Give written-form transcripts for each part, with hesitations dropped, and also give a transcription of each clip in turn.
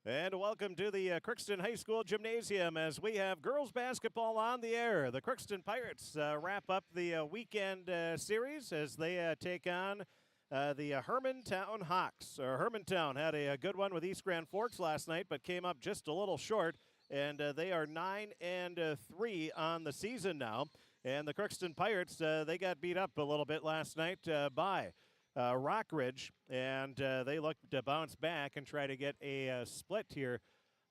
And welcome to the Crookston High School Gymnasium as we have girls basketball on the air. The Crookston Pirates wrap up the weekend series as they take on the Hermantown Hawks. Hermantown had a good one with East Grand Forks last night, but came up just a little short, and they are 9-3 on the season now. And the Crookston Pirates, they got beat up a little bit last night by Rockridge, and they look to bounce back and try to get a split here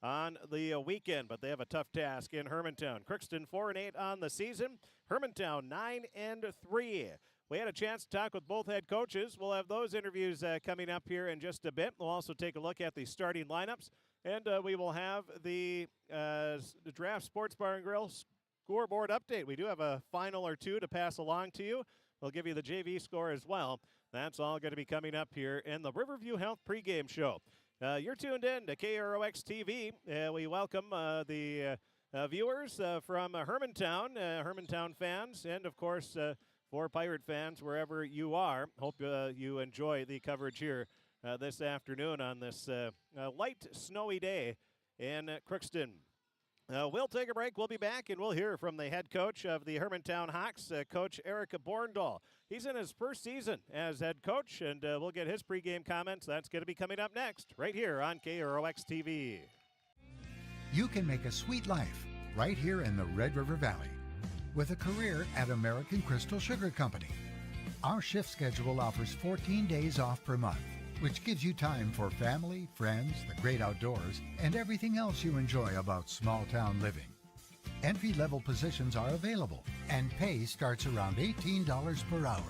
on the weekend, but they have a tough task in Hermantown. Crookston 4-8 on the season. Hermantown 9-3. We had a chance to talk with both head coaches. We'll have those interviews coming up here in just a bit. We'll also take a look at the starting lineups, and we will have the Draft Sports Bar and Grill scoreboard update. We do have a final or two to pass along to you. We'll give you the JV score as well. That's all going to be coming up here in the Riverview Health pregame show. You're tuned in to KROX TV. We welcome the viewers from Hermantown, Hermantown fans, and, of course, for Pirate fans wherever you are. Hope you enjoy the coverage here this afternoon on this light, snowy day in Crookston. We'll take a break. We'll be back, and we'll hear from the head coach of the Hermantown Hawks, Coach Eric Borndahl. He's in his first season as head coach, and we'll get his pregame comments. That's going to be coming up next, right here on KROX TV. You can make a sweet life right here in the Red River Valley with a career at American Crystal Sugar Company. Our shift schedule offers 14 days off per month, which gives you time for family, friends, the great outdoors, and everything else you enjoy about small-town living. Entry-level positions are available, and pay starts around $18 per hour.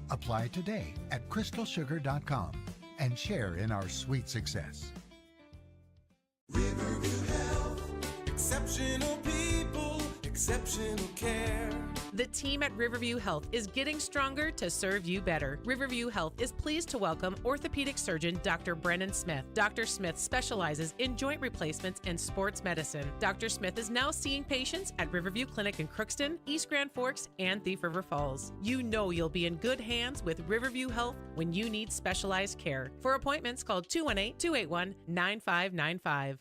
Apply today at crystalsugar.com and share in our sweet success. Riverview Health, exceptional people, exceptional care. The team at Riverview Health is getting stronger to serve you better. Riverview Health is pleased to welcome orthopedic surgeon Dr. Brennan Smith. Dr. Smith specializes in joint replacements and sports medicine. Dr. Smith is now seeing patients at Riverview Clinic in Crookston, East Grand Forks, and Thief River Falls. You know you'll be in good hands with Riverview Health when you need specialized care. For appointments, call 218-281-9595.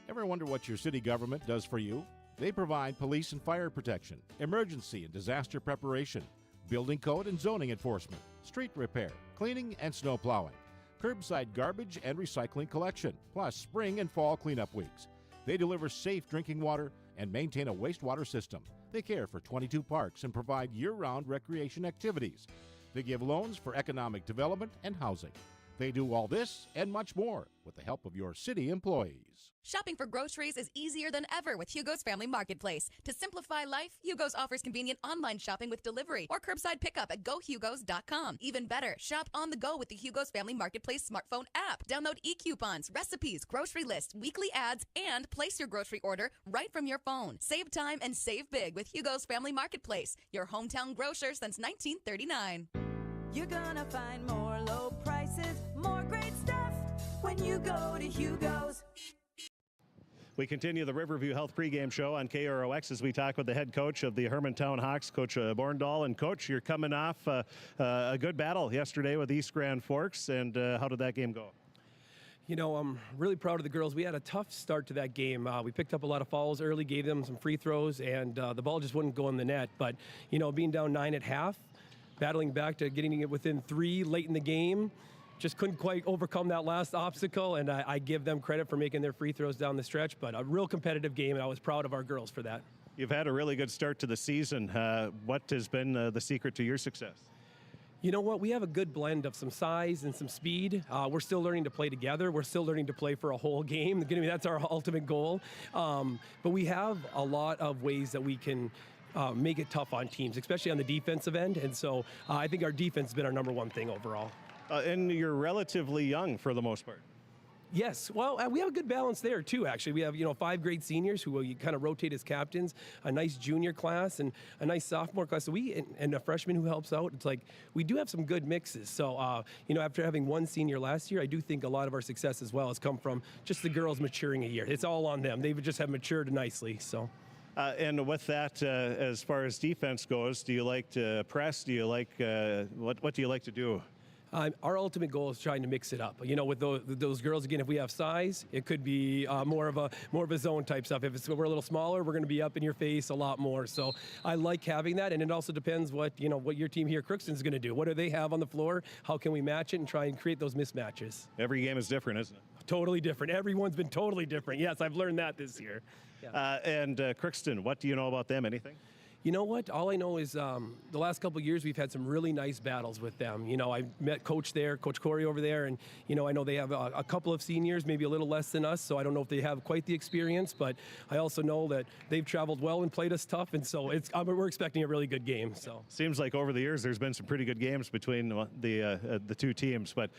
Ever wonder what your city government does for you? They provide police and fire protection, emergency and disaster preparation, building code and zoning enforcement, street repair, cleaning and snow plowing, curbside garbage and recycling collection, plus spring and fall cleanup weeks. They deliver safe drinking water and maintain a wastewater system. They care for 22 parks and provide year-round recreation activities. They give loans for economic development and housing. They do all this and much more with the help of your city employees. Shopping for groceries is easier than ever with Hugo's Family Marketplace. To simplify life, Hugo's offers convenient online shopping with delivery or curbside pickup at GoHugos.com. Even better, shop on the go with the Hugo's Family Marketplace smartphone app. Download e-coupons, recipes, grocery lists, weekly ads, and place your grocery order right from your phone. Save time and save big with Hugo's Family Marketplace, your hometown grocer since 1939. You're gonna find more low prices, more great stuff when you go to Hugo's. We continue the Riverview Health pregame show on KROX as we talk with the head coach of the Hermantown Hawks, Coach Borndahl. And, Coach, you're coming off a good battle yesterday with East Grand Forks, and how did that game go? You know, I'm really proud of the girls. We had a tough start to that game. We picked up a lot of fouls early, gave them some free throws, and the ball just wouldn't go in the net. But, you know, being down 9 at half, battling back to getting it within 3 late in the game, just couldn't quite overcome that last obstacle, and I give them credit for making their free throws down the stretch, but a real competitive game, and I was proud of our girls for that. You've had a really good start to the season. What has been the secret to your success? You know what? We have a good blend of some size and some speed. We're still learning to play together. We're still learning to play for a whole game. That's our ultimate goal. But we have a lot of ways that we can make it tough on teams, especially on the defensive end. And so I think our defense has been our number one thing overall. And you're relatively young for the most part. Yes, well, we have a good balance there too. Actually, we have 5 great seniors who will kind of rotate as captains, a nice junior class, and a nice sophomore class. So and a freshman who helps out. It's like we do have some good mixes. So after having one senior last year, I do think a lot of our success as well has come from just the girls maturing a year. It's all on them. They just have matured nicely. So. And with that, as far as defense goes, do you like to press? Do you like what do you like to do? Our ultimate goal is trying to mix it up. With those girls, again, if we have size, it could be more of a zone type stuff. If we're a little smaller, we're going to be up in your face a lot more. So I like having that, and it also depends what your team here, Crookston, is going to do. What do they have on the floor? How can we match it and try and create those mismatches? Every game is different, isn't it? Totally different. Everyone's been totally different. Yes, I've learned that this year. Yeah. And Crookston, what do you know about them? Anything? You know what? All I know is the last couple of years we've had some really nice battles with them. I met Coach there, Coach Corey over there, and I know they have a couple of seniors, maybe a little less than us, so I don't know if they have quite the experience, but I also know that they've traveled well and played us tough, and so we're expecting a really good game. So seems like over the years there's been some pretty good games between the two teams, but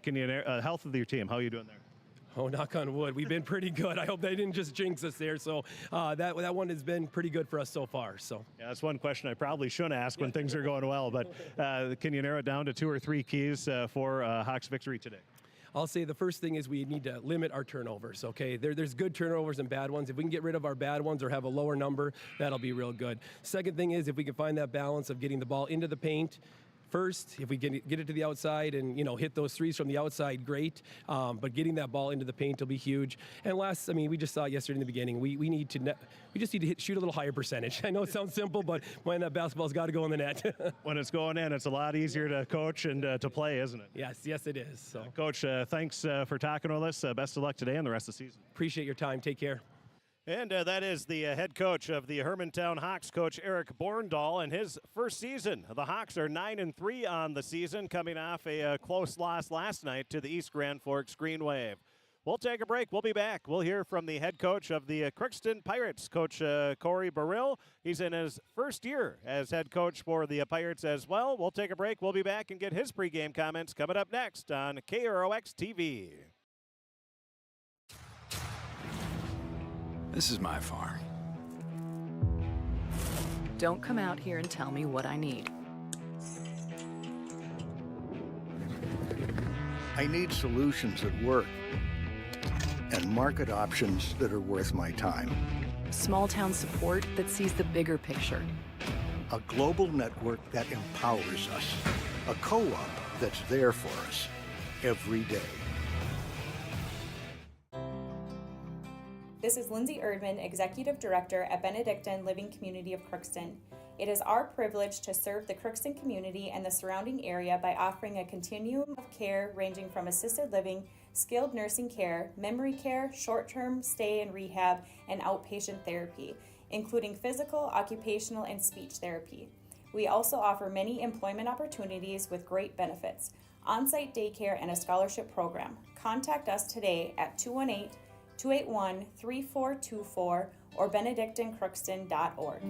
can you health of your team? How are you doing there? Oh, knock on wood. We've been pretty good. I hope they didn't just jinx us there. So that one has been pretty good for us so far. So yeah, that's one question I probably shouldn't ask when things are going well. But can you narrow it down to 2 or 3 keys for Hawks victory today? I'll say the first thing is we need to limit our turnovers, okay? There's good turnovers and bad ones. If we can get rid of our bad ones or have a lower number, that'll be real good. Second thing is if we can find that balance of getting the ball into the paint, first, if we can get it to the outside and hit those threes from the outside, great. But getting that ball into the paint will be huge. And last, we just saw it yesterday in the beginning. We just need to shoot a little higher percentage. I know it sounds simple, but when that basketball's got to go in the net. When it's going in, it's a lot easier to coach and to play, isn't it? Yes, it is. So, Coach, thanks for talking with us. Best of luck today and the rest of the season. Appreciate your time. Take care. And that is the head coach of the Hermantown Hawks, Coach Eric Borndahl, in his first season. The Hawks are 9-3 on the season, coming off a close loss last night to the East Grand Forks Green Wave. We'll take a break. We'll be back. We'll hear from the head coach of the Crookston Pirates, Coach Corey Burrill. He's in his first year as head coach for the Pirates as well. We'll take a break. We'll be back and get his pregame comments coming up next on KROX TV. This is my farm. Don't come out here and tell me what I need. I need solutions that work and market options that are worth my time. Small town support that sees the bigger picture. A global network that empowers us. A co-op that's there for us every day. This is Lindsay Erdman, Executive Director at Benedictine Living Community of Crookston. It is our privilege to serve the Crookston community and the surrounding area by offering a continuum of care ranging from assisted living, skilled nursing care, memory care, short-term stay and rehab, and outpatient therapy, including physical, occupational, and speech therapy. We also offer many employment opportunities with great benefits, on-site daycare, and a scholarship program. Contact us today at 218-281-3424 or benedictinecrookston.org.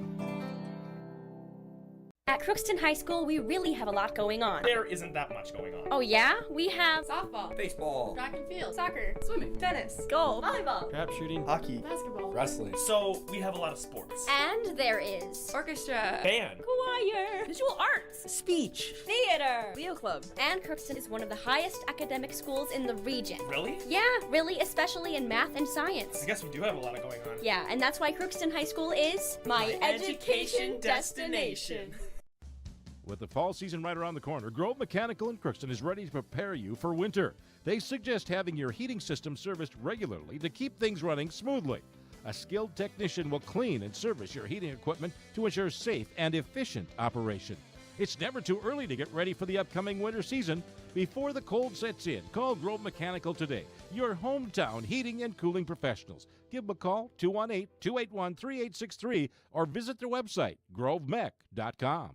At Crookston High School, we really have a lot going on. There isn't that much going on. Oh yeah? We have softball, baseball, track and field, soccer, swimming, tennis, golf, volleyball, crap shooting, hockey, basketball, wrestling. So we have a lot of sports. And there is orchestra, band, choir, visual arts, speech, theater, Leo Club. And Crookston is one of the highest academic schools in the region. Really? Yeah, really, especially in math and science. I guess we do have a lot going on. Yeah, and that's why Crookston High School is my education destination. With the fall season right around the corner, Grove Mechanical in Crookston is ready to prepare you for winter. They suggest having your heating system serviced regularly to keep things running smoothly. A skilled technician will clean and service your heating equipment to ensure safe and efficient operation. It's never too early to get ready for the upcoming winter season. Before the cold sets in, call Grove Mechanical today, your hometown heating and cooling professionals. Give them a call, 218-281-3863, or visit their website, grovemech.com.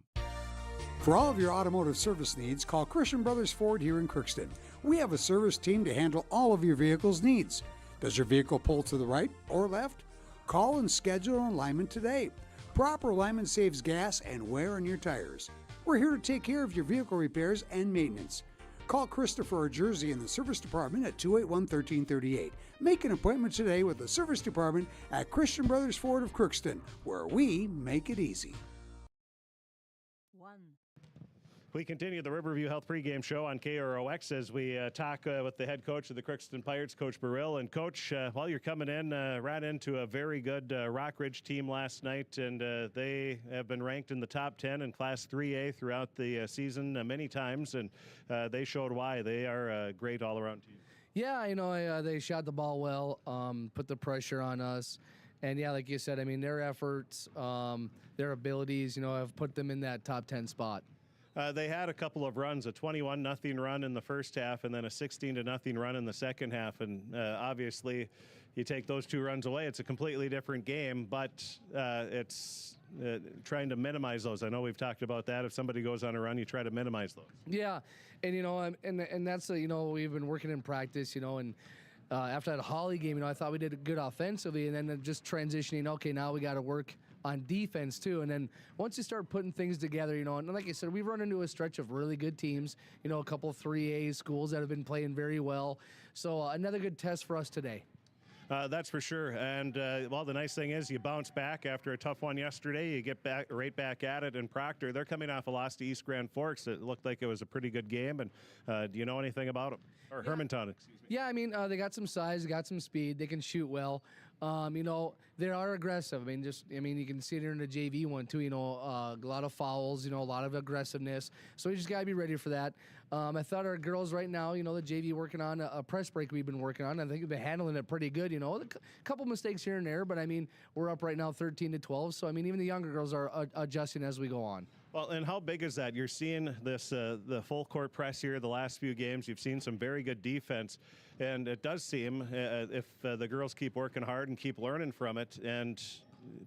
For all of your automotive service needs, call Christian Brothers Ford here in Crookston. We have a service team to handle all of your vehicle's needs. Does your vehicle pull to the right or left? Call and schedule an alignment today. Proper alignment saves gas and wear on your tires. We're here to take care of your vehicle repairs and maintenance. Call Christopher or Jersey in the service department at 281-1338. Make an appointment today with the service department at Christian Brothers Ford of Crookston, where we make it easy. We continue the Riverview Health pregame show on KROX as we talk with the head coach of the Crookston Pirates, Coach Burrill. And Coach, while you're coming in, ran into a very good Rockridge team last night, and they have been ranked in the top 10 in Class 3A throughout the season many times, and they showed why. They are a great all-around team. Yeah, they shot the ball well, put the pressure on us. And, yeah, like you said, I mean, their efforts, their abilities, have put them in that top 10 spot. They had a couple of runs, a 21-0 run in the first half and then a 16-0 run in the second half. And obviously, you take those two runs away, it's a completely different game, but it's trying to minimize those. I know we've talked about that. If somebody goes on a run, you try to minimize those. Yeah, and, and that's, we've been working in practice, and after that Holly game, I thought we did good offensively, and then just transitioning, okay, now we got to work on defense too. And then once you start putting things together, and like I said, we've run into a stretch of really good teams, a couple of 3A schools that have been playing very well. So another good test for us today. That's for sure. And, well, the nice thing is you bounce back after a tough one yesterday. You get back right back at it in Proctor. They're coming off a loss to East Grand Forks. It looked like it was a pretty good game. And do you know anything about them? Or Hermantown, excuse me. Yeah, I mean, they got some size, they got some speed. They can shoot well. They are aggressive. I mean, you can see it in the JV one too. A lot of fouls. A lot of aggressiveness. So you just gotta be ready for that. I thought our girls right now, the JV working on a press break we've been working on. I think we've been handling it pretty good. A couple mistakes here and there, but I mean, we're up right now 13-12. So I mean, even the younger girls are adjusting as we go on. Well, and how big is that? You're seeing this the full court press here the last few games. You've seen some very good defense, and it does seem if the girls keep working hard and keep learning from it, and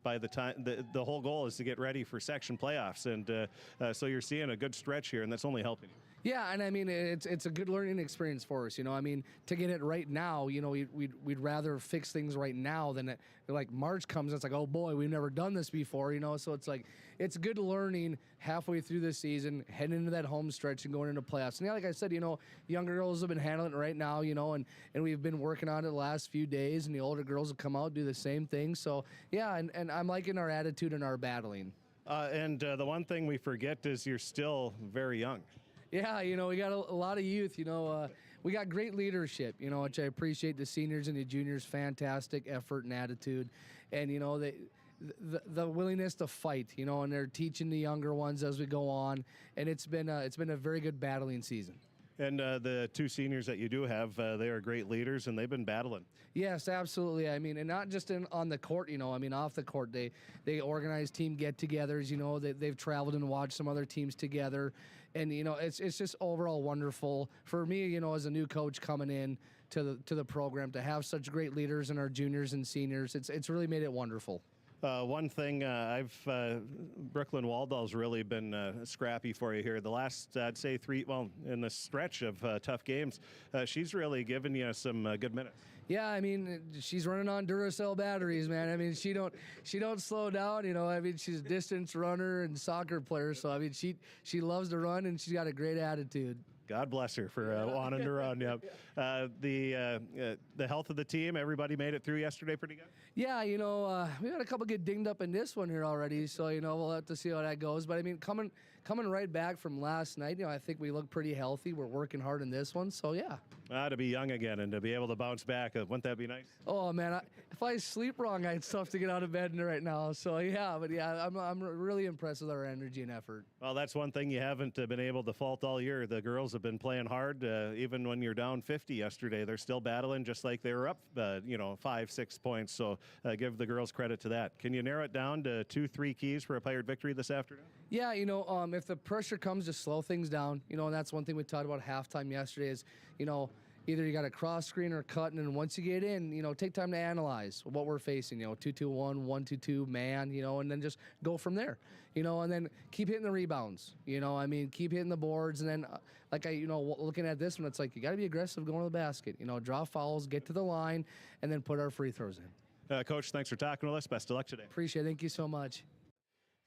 by the time the whole goal is to get ready for section playoffs, and so you're seeing a good stretch here, and that's only helping you. Yeah, and I mean, it's a good learning experience for us. I mean, to get it right now, we'd rather fix things right now than like March comes and it's like, oh boy, we've never done this before, so it's like, it's good learning halfway through the season, heading into that home stretch and going into playoffs. And yeah, like I said, younger girls have been handling it right now, and we've been working on it the last few days, and the older girls have come out, do the same thing. So yeah, and I'm liking our attitude and our battling. And the one thing we forget is you're still very young. Yeah, we got a lot of youth, we got great leadership, which I appreciate. The seniors and the juniors, fantastic effort and attitude. And, the willingness to fight, and they're teaching the younger ones as we go on. And it's been a very good battling season. And the two seniors that you do have, they are great leaders, and they've been battling. Yes, absolutely. I mean, and not just on the court, off the court, they organize team get-togethers, they've traveled and watched some other teams together. And, it's just overall wonderful for me, as a new coach coming in to the program, to have such great leaders in our juniors and seniors. It's really made it wonderful. One thing, Brooklyn Waldall's really been scrappy for you here. The last, I'd say in the stretch of tough games, she's really given you some good minutes. Yeah, I mean, she's running on Duracell batteries, man. I mean, she don't slow down, I mean, she's a distance runner and soccer player, so I mean, she loves to run, and she's got a great attitude. God bless her for wanting to run. Yep. The health of the team, everybody made it through yesterday pretty good? Yeah, we had a couple get dinged up in this one here already, so, we'll have to see how that goes. But, I mean, coming right back from last night, I think we look pretty healthy. We're working hard in this one, so, yeah. To be young again and to be able to bounce back, wouldn't that be nice? Oh, man, if I sleep wrong, it's tough to get out of bed right now. So, yeah, but, yeah, I'm really impressed with our energy and effort. Well, that's one thing you haven't been able to fault all year. The girls have been playing hard. Even when you're down 50 yesterday, they're still battling just like they were up, 5-6 points. So give the girls credit to that. Can you narrow it down to 2-3 keys for a Pirate victory this afternoon? Yeah, if the pressure comes, just slow things down. And that's one thing we talked about halftime yesterday is, either you got a cross screen or cut, and then once you get in, take time to analyze what we're facing, 2-2-1, 1-2-2, man, and then just go from there, and then keep hitting the rebounds, keep hitting the boards, and then looking at this one, it's like you got to be aggressive going to the basket, draw fouls, get to the line, and then put our free throws in. Coach, thanks for talking with us. Best of luck today. Appreciate it. Thank you so much.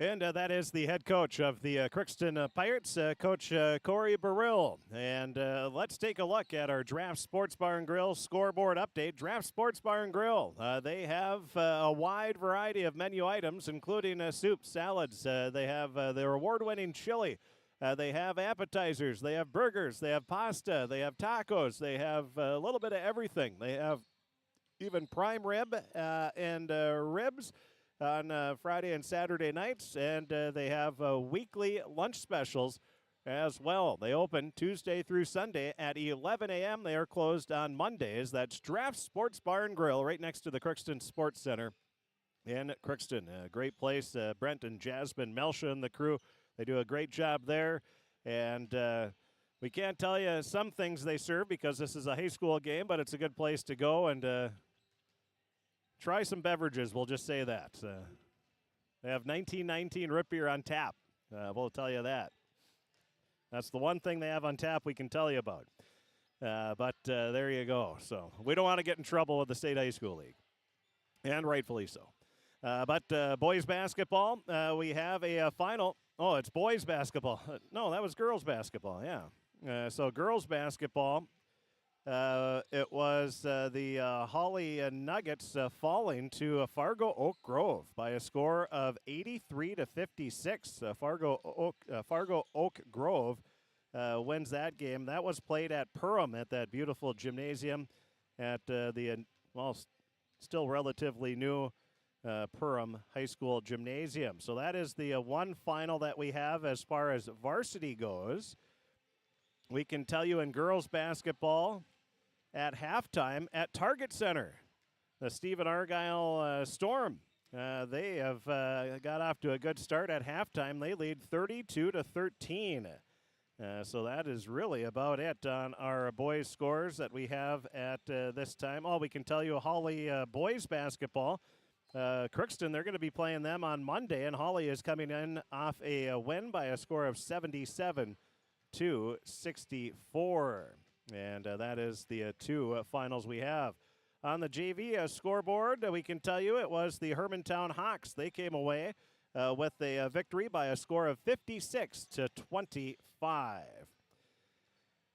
And that is the head coach of the Crookston Pirates, Coach Corey Burrill. And let's take a look at our Draft Sports Bar and Grill scoreboard update. Draft Sports Bar and Grill, they have a wide variety of menu items, including soups, salads. They have their award-winning chili. They have appetizers. They have burgers. They have pasta. They have tacos. They have a little bit of everything. They have even prime rib and ribs on Friday and Saturday nights, and they have weekly lunch specials as well. They open Tuesday through Sunday at 11 a.m. They are closed on Mondays. That's Draft Sports Bar and Grill right next to the Crookston Sports Center in Crookston. A great place. Brent and Jasmine Melsha and the crew, they do a great job there. And we can't tell you some things they serve because this is a high school game, but it's a good place to go and try some beverages, we'll just say that. They have 1919 root beer on tap. We'll tell you that. That's the one thing they have on tap we can tell you about. But there you go. So we don't want to get in trouble with the State High School League, and rightfully so. But boys basketball, we have a final. Oh, it's boys basketball. No, that was girls basketball, yeah. So girls basketball, it was the Holly Nuggets falling to Fargo Oak Grove by a score of 83-56. Fargo Oak Grove wins that game. That was played at Perham at that beautiful gymnasium at the still relatively new Perham High School Gymnasium. So that is the one final that we have as far as varsity goes. We can tell you in girls basketball at halftime at Target Center, the Stephen Argyle Storm. They have got off to a good start at halftime. They lead 32-13. So that is really about it on our boys' scores that we have at this time. We can tell you Holly boys basketball. Crookston, they're going to be playing them on Monday, and Holly is coming in off a win by a score of 77-64. And that is the two finals we have. On the JV scoreboard, we can tell you it was the Hermantown Hawks. They came away with a victory by a score of 56-25.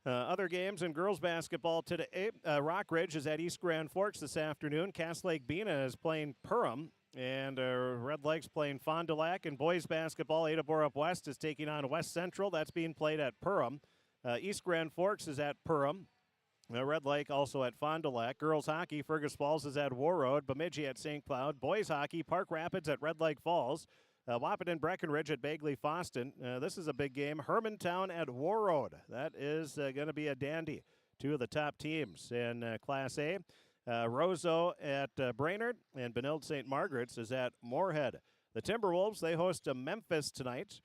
Other games in girls basketball today, Rock Ridge is at East Grand Forks this afternoon. Cass Lake Bena is playing Perham, and Red Lakes playing Fond du Lac. And boys basketball, Ada Borup West is taking on West Central. That's being played at Perham. East Grand Forks is at Perham. Red Lake also at Fond du Lac. Girls hockey, Fergus Falls is at Warroad. Bemidji at St. Cloud. Boys hockey, Park Rapids at Red Lake Falls. Wahpeton Breckenridge at Bagley Foston. This is a big game. Hermantown at Warroad. That is going to be a dandy. Two of the top teams in Class A. Roseau at Brainerd, and Benilde St. Margaret's is at Moorhead. The Timberwolves, they host Memphis tonight.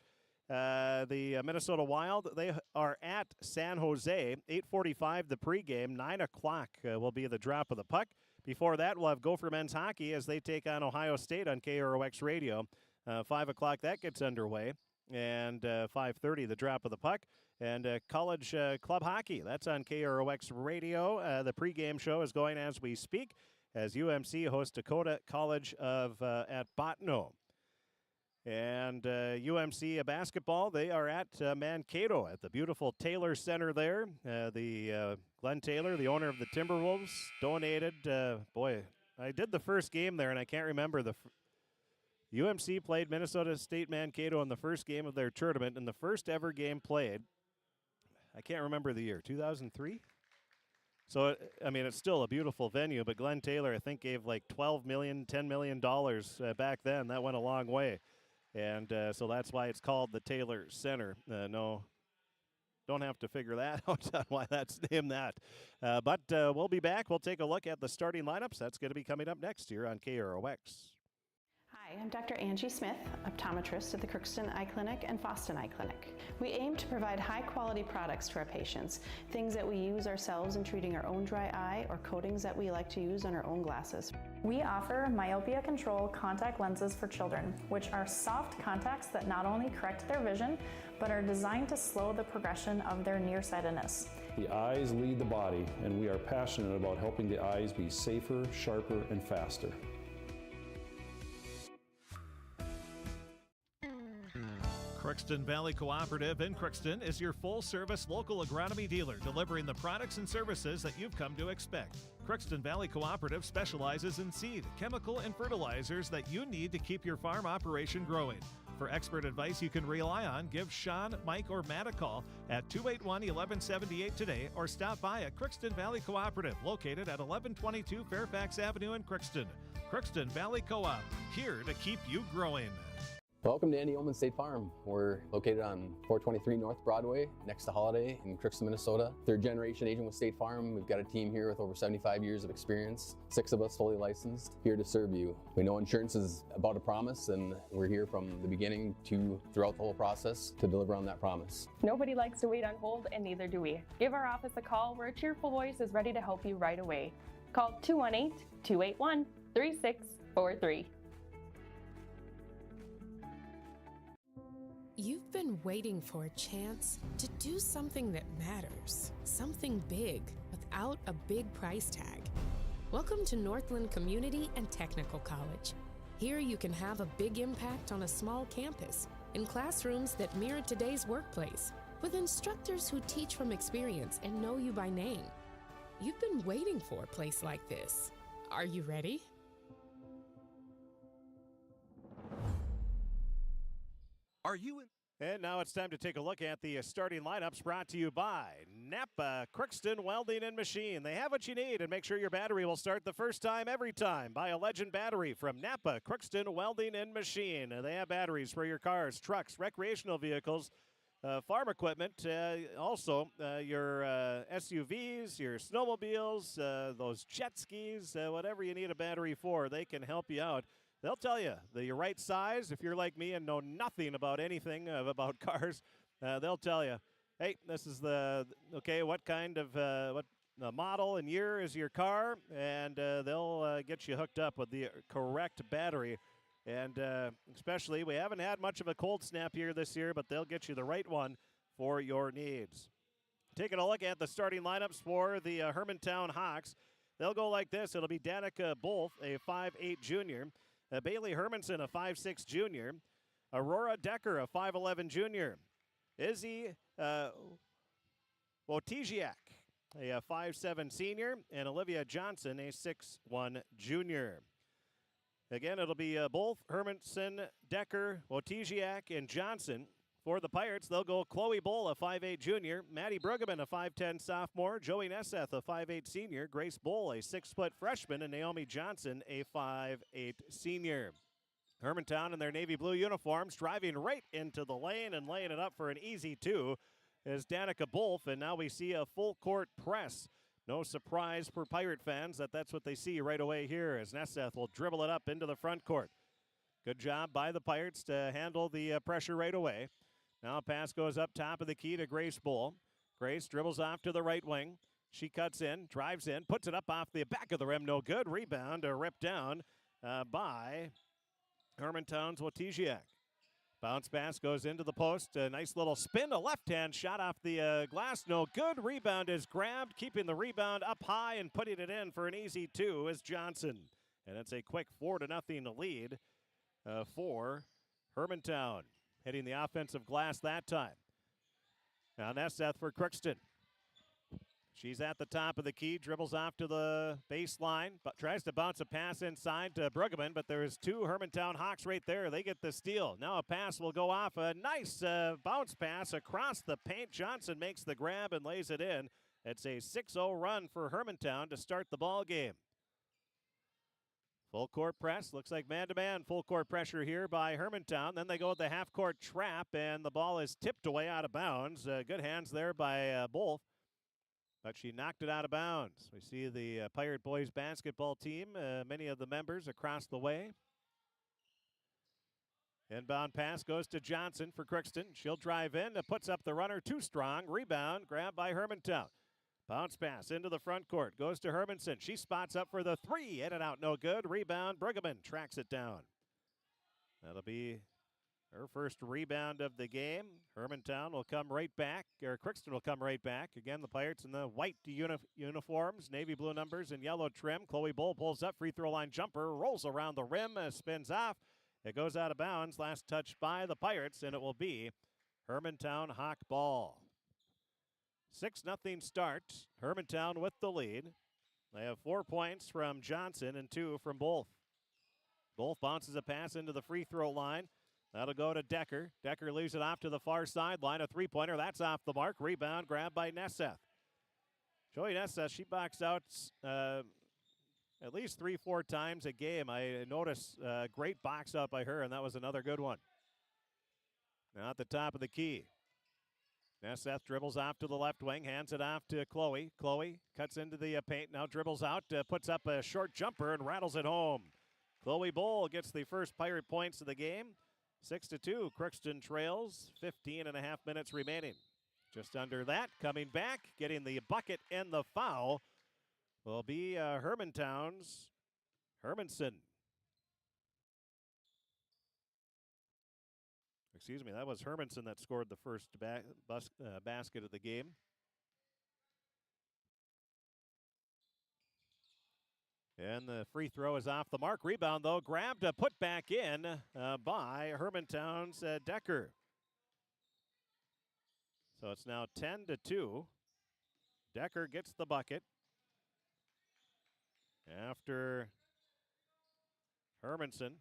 The Minnesota Wild, they are at San Jose. 8:45 the pregame. 9 o'clock will be the drop of the puck. Before that, we'll have Gopher men's hockey as they take on Ohio State on KROX Radio. 5 o'clock, that gets underway. And 5:30, the drop of the puck. And college club hockey, that's on KROX Radio. The pregame show is going as we speak as UMC hosts Dakota College of at Bottineau. And UMC basketball, they are at Mankato at the beautiful Taylor Center there. Glenn Taylor, the owner of the Timberwolves, donated. I did the first game there, and I can't remember. UMC played Minnesota State Mankato in the first game of their tournament, and the first ever game played, I can't remember the year, 2003? So, it's still a beautiful venue, but Glenn Taylor, I think, gave like $12 million, $10 million back then. That went a long way. And so that's why it's called the Taylor Center. No, don't have to figure that out on why that's named that. But we'll be back. We'll take a look at the starting lineups. That's going to be coming up next year on KROX. Hi, I'm Dr. Angie Smith, optometrist at the Crookston Eye Clinic and Foston Eye Clinic. We aim to provide high-quality products to our patients, things that we use ourselves in treating our own dry eye or coatings that we like to use on our own glasses. We offer myopia control contact lenses for children, which are soft contacts that not only correct their vision, but are designed to slow the progression of their nearsightedness. The eyes lead the body, and we are passionate about helping the eyes be safer, sharper, and faster. Crookston Valley Cooperative in Crookston is your full-service local agronomy dealer, delivering the products and services that you've come to expect. Crookston Valley Cooperative specializes in seed, chemical, and fertilizers that you need to keep your farm operation growing. For expert advice you can rely on, give Sean, Mike, or Matt a call at 281-1178 today or stop by at Crookston Valley Cooperative, located at 1122 Fairfax Avenue in Crookston. Crookston Valley Co-op, here to keep you growing. Welcome to Andy Oman State Farm. We're located on 423 North Broadway, next to Holiday in Crookston, Minnesota. Third generation agent with State Farm. We've got a team here with over 75 years of experience, 6 of us fully licensed, here to serve you. We know insurance is about a promise, and we're here from the beginning to throughout the whole process to deliver on that promise. Nobody likes to wait on hold, and neither do we. Give our office a call where a cheerful voice is ready to help you right away. Call 218-281-3643. You've been waiting for a chance to do something that matters, something big without a big price tag. Welcome to Northland Community and Technical College. Here you can have a big impact on a small campus, in classrooms that mirror today's workplace, with instructors who teach from experience and know you by name. You've been waiting for a place like this. Are you ready? Are you in? And now it's time to take a look at the starting lineups brought to you by Napa Crookston Welding and Machine. They have what you need, and make sure your battery will start the first time every time. Buy a Legend battery from Napa Crookston Welding and Machine. They have batteries for your cars, trucks, recreational vehicles, farm equipment, also your SUVs, your snowmobiles, those jet skis, whatever you need a battery for, they can help you out. They'll tell you the right size. If you're like me and know nothing about anything about cars, they'll tell you, hey, this is what kind of what model and year is your car, and they'll get you hooked up with the correct battery. And especially, we haven't had much of a cold snap here this year, but they'll get you the right one for your needs. Taking a look at the starting lineups for the Hermantown Hawks, they'll go like this. It'll be Danica Bolf, a 5'8 junior. Bailey Hermanson, a 5'6 junior. Aurora Decker, a 5'11 junior. Izzy Wojciak, a 5'7 senior. And Olivia Johnson, a 6'1 junior. Again, it'll be both Hermanson, Decker, Wojciak, and Johnson. For the Pirates, they'll go Chloe Bull, a 5'8 junior, Maddie Bruggeman, a 5'10 sophomore, Joey Nesseth, a 5'8 senior, Grace Bull, a 6-foot freshman, and Naomi Johnson, a 5'8 senior. Hermantown in their navy blue uniforms, driving right into the lane and laying it up for an easy 2 is Danica Bolf, and now we see a full court press. No surprise for Pirate fans that that's what they see right away here as Nesseth will dribble it up into the front court. Good job by the Pirates to handle the pressure right away. Now a pass goes up top of the key to Grace Bull. Grace dribbles off to the right wing. She cuts in, drives in, puts it up off the back of the rim. No good. Rebound ripped down by Hermantown's Wojciak. Bounce pass goes into the post. A nice little spin. A left-hand shot off the glass. No good. Rebound is grabbed. Keeping the rebound up high and putting it in for an easy 2 is Johnson. And it's a quick 4-0 lead for Hermantown. Hitting the offensive glass that time. Now Nesseth for Crookston. She's at the top of the key, dribbles off to the baseline, but tries to bounce a pass inside to Bruggeman, but there's 2 Hermantown Hawks right there. They get the steal. Now a pass will go off. A nice bounce pass across the paint. Johnson makes the grab and lays it in. It's a 6-0 run for Hermantown to start the ball game. Full court press, looks like man-to-man full court pressure here by Hermantown. Then they go with the half-court trap, and the ball is tipped away out of bounds. Good hands there by Bolf, but she knocked it out of bounds. We see the Pirate boys basketball team, many of the members across the way. Inbound pass goes to Johnson for Crookston. She'll drive in, puts up the runner, too strong. Rebound, grabbed by Hermantown. Bounce pass into the front court. Goes to Hermanson. She spots up for the 3. In and out, no good. Rebound, Bruggeman tracks it down. That'll be her first rebound of the game. Hermantown will come right back, or Crookston will come right back. Again, the Pirates in the white uniforms, navy blue numbers, and yellow trim. Chloe Bull pulls up, free throw line jumper, rolls around the rim, spins off, It goes out of bounds. Last touch by the Pirates, and it will be Hermantown Hawk ball. 6-0 start. Hermantown with the lead. They have 4 points from Johnson and 2 from Wolf. Wolf bounces a pass into the free throw line. That'll go to Decker. Decker leaves it off to the far sideline. A three-pointer. That's off the mark. Rebound grabbed by Nesseth. Joey Nesseth, she boxed out at least 3-4 times a game. I noticed a great box out by her, and that was another good one. Now at the top of the key. Nesseth dribbles off to the left wing, hands it off to Chloe. Chloe cuts into the paint, now dribbles out, puts up a short jumper and rattles it home. Chloe Bowl gets the first Pirate points of the game. 6-2, Crookston trails, 15 and a half minutes remaining. Just under that, coming back, getting the bucket and the foul will be Hermantown's Hermanson. Excuse me, that was Hermanson that scored the first basket of the game. And the free throw is off the mark. Rebound, though, grabbed, put back in by Hermantown's Decker. So it's now 10-2. Decker gets the bucket after Hermanson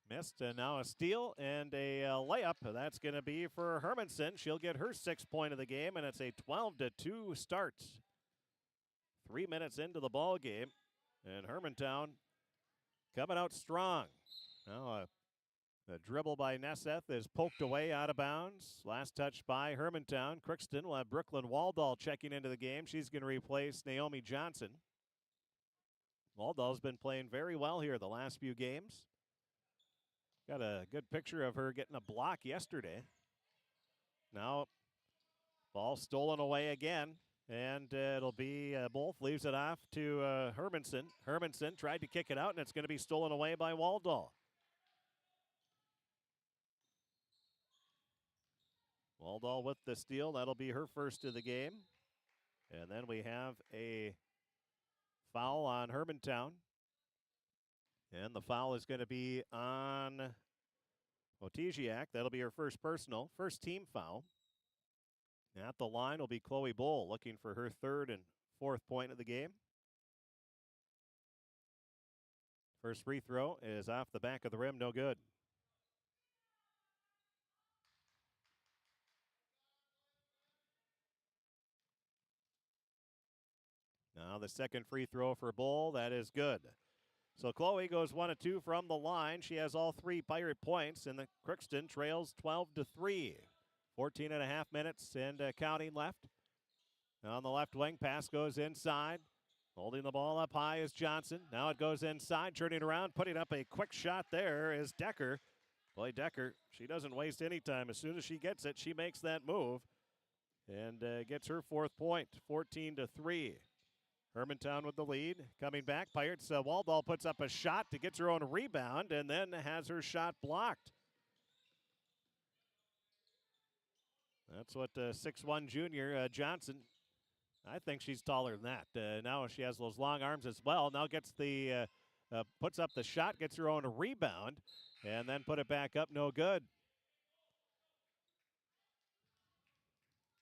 missed, and now a steal and a layup. That's going to be for Hermanson. She'll get her 6th point of the game, and it's a 12-2 start. 3 minutes into the ball game, and Hermantown coming out strong. Now the dribble by Nesseth is poked away out of bounds. Last touch by Hermantown. Crookston will have Brooklyn Waldall checking into the game. She's going to replace Naomi Johnson. Waldall's been playing very well here the last few games. Got a good picture of her getting a block yesterday. Now, ball stolen away again, and it'll be Wolf leaves it off to Hermanson. Hermanson tried to kick it out, and it's going to be stolen away by Waldall. Waldall with the steal. That'll be her first of the game. And then we have a foul on Hermantown. And the foul is going to be on Otisiak. That'll be her first personal, first team foul. At the line will be Chloe Bull looking for her 3rd and 4th point of the game. First free throw is off the back of the rim, no good. Now the second free throw for Bull, that is good. So Chloe goes 1 of 2 from the line. She has all 3 Pirate points, and the Crookston trails 12-3. 14 and a half minutes and counting left. Now on the left wing, pass goes inside. Holding the ball up high is Johnson. Now it goes inside, turning around, putting up a quick shot there is Decker. Boy, Decker, she doesn't waste any time. As soon as she gets it, she makes that move and gets her 4th point, 14-3. Hermantown with the lead. Coming back, Pirates, Waldall puts up a shot to get her own rebound and then has her shot blocked. That's what 6'1" junior Johnson, I think she's taller than that. Now she has those long arms as well. Now gets the, puts up the shot, gets her own rebound, and then put it back up, no good.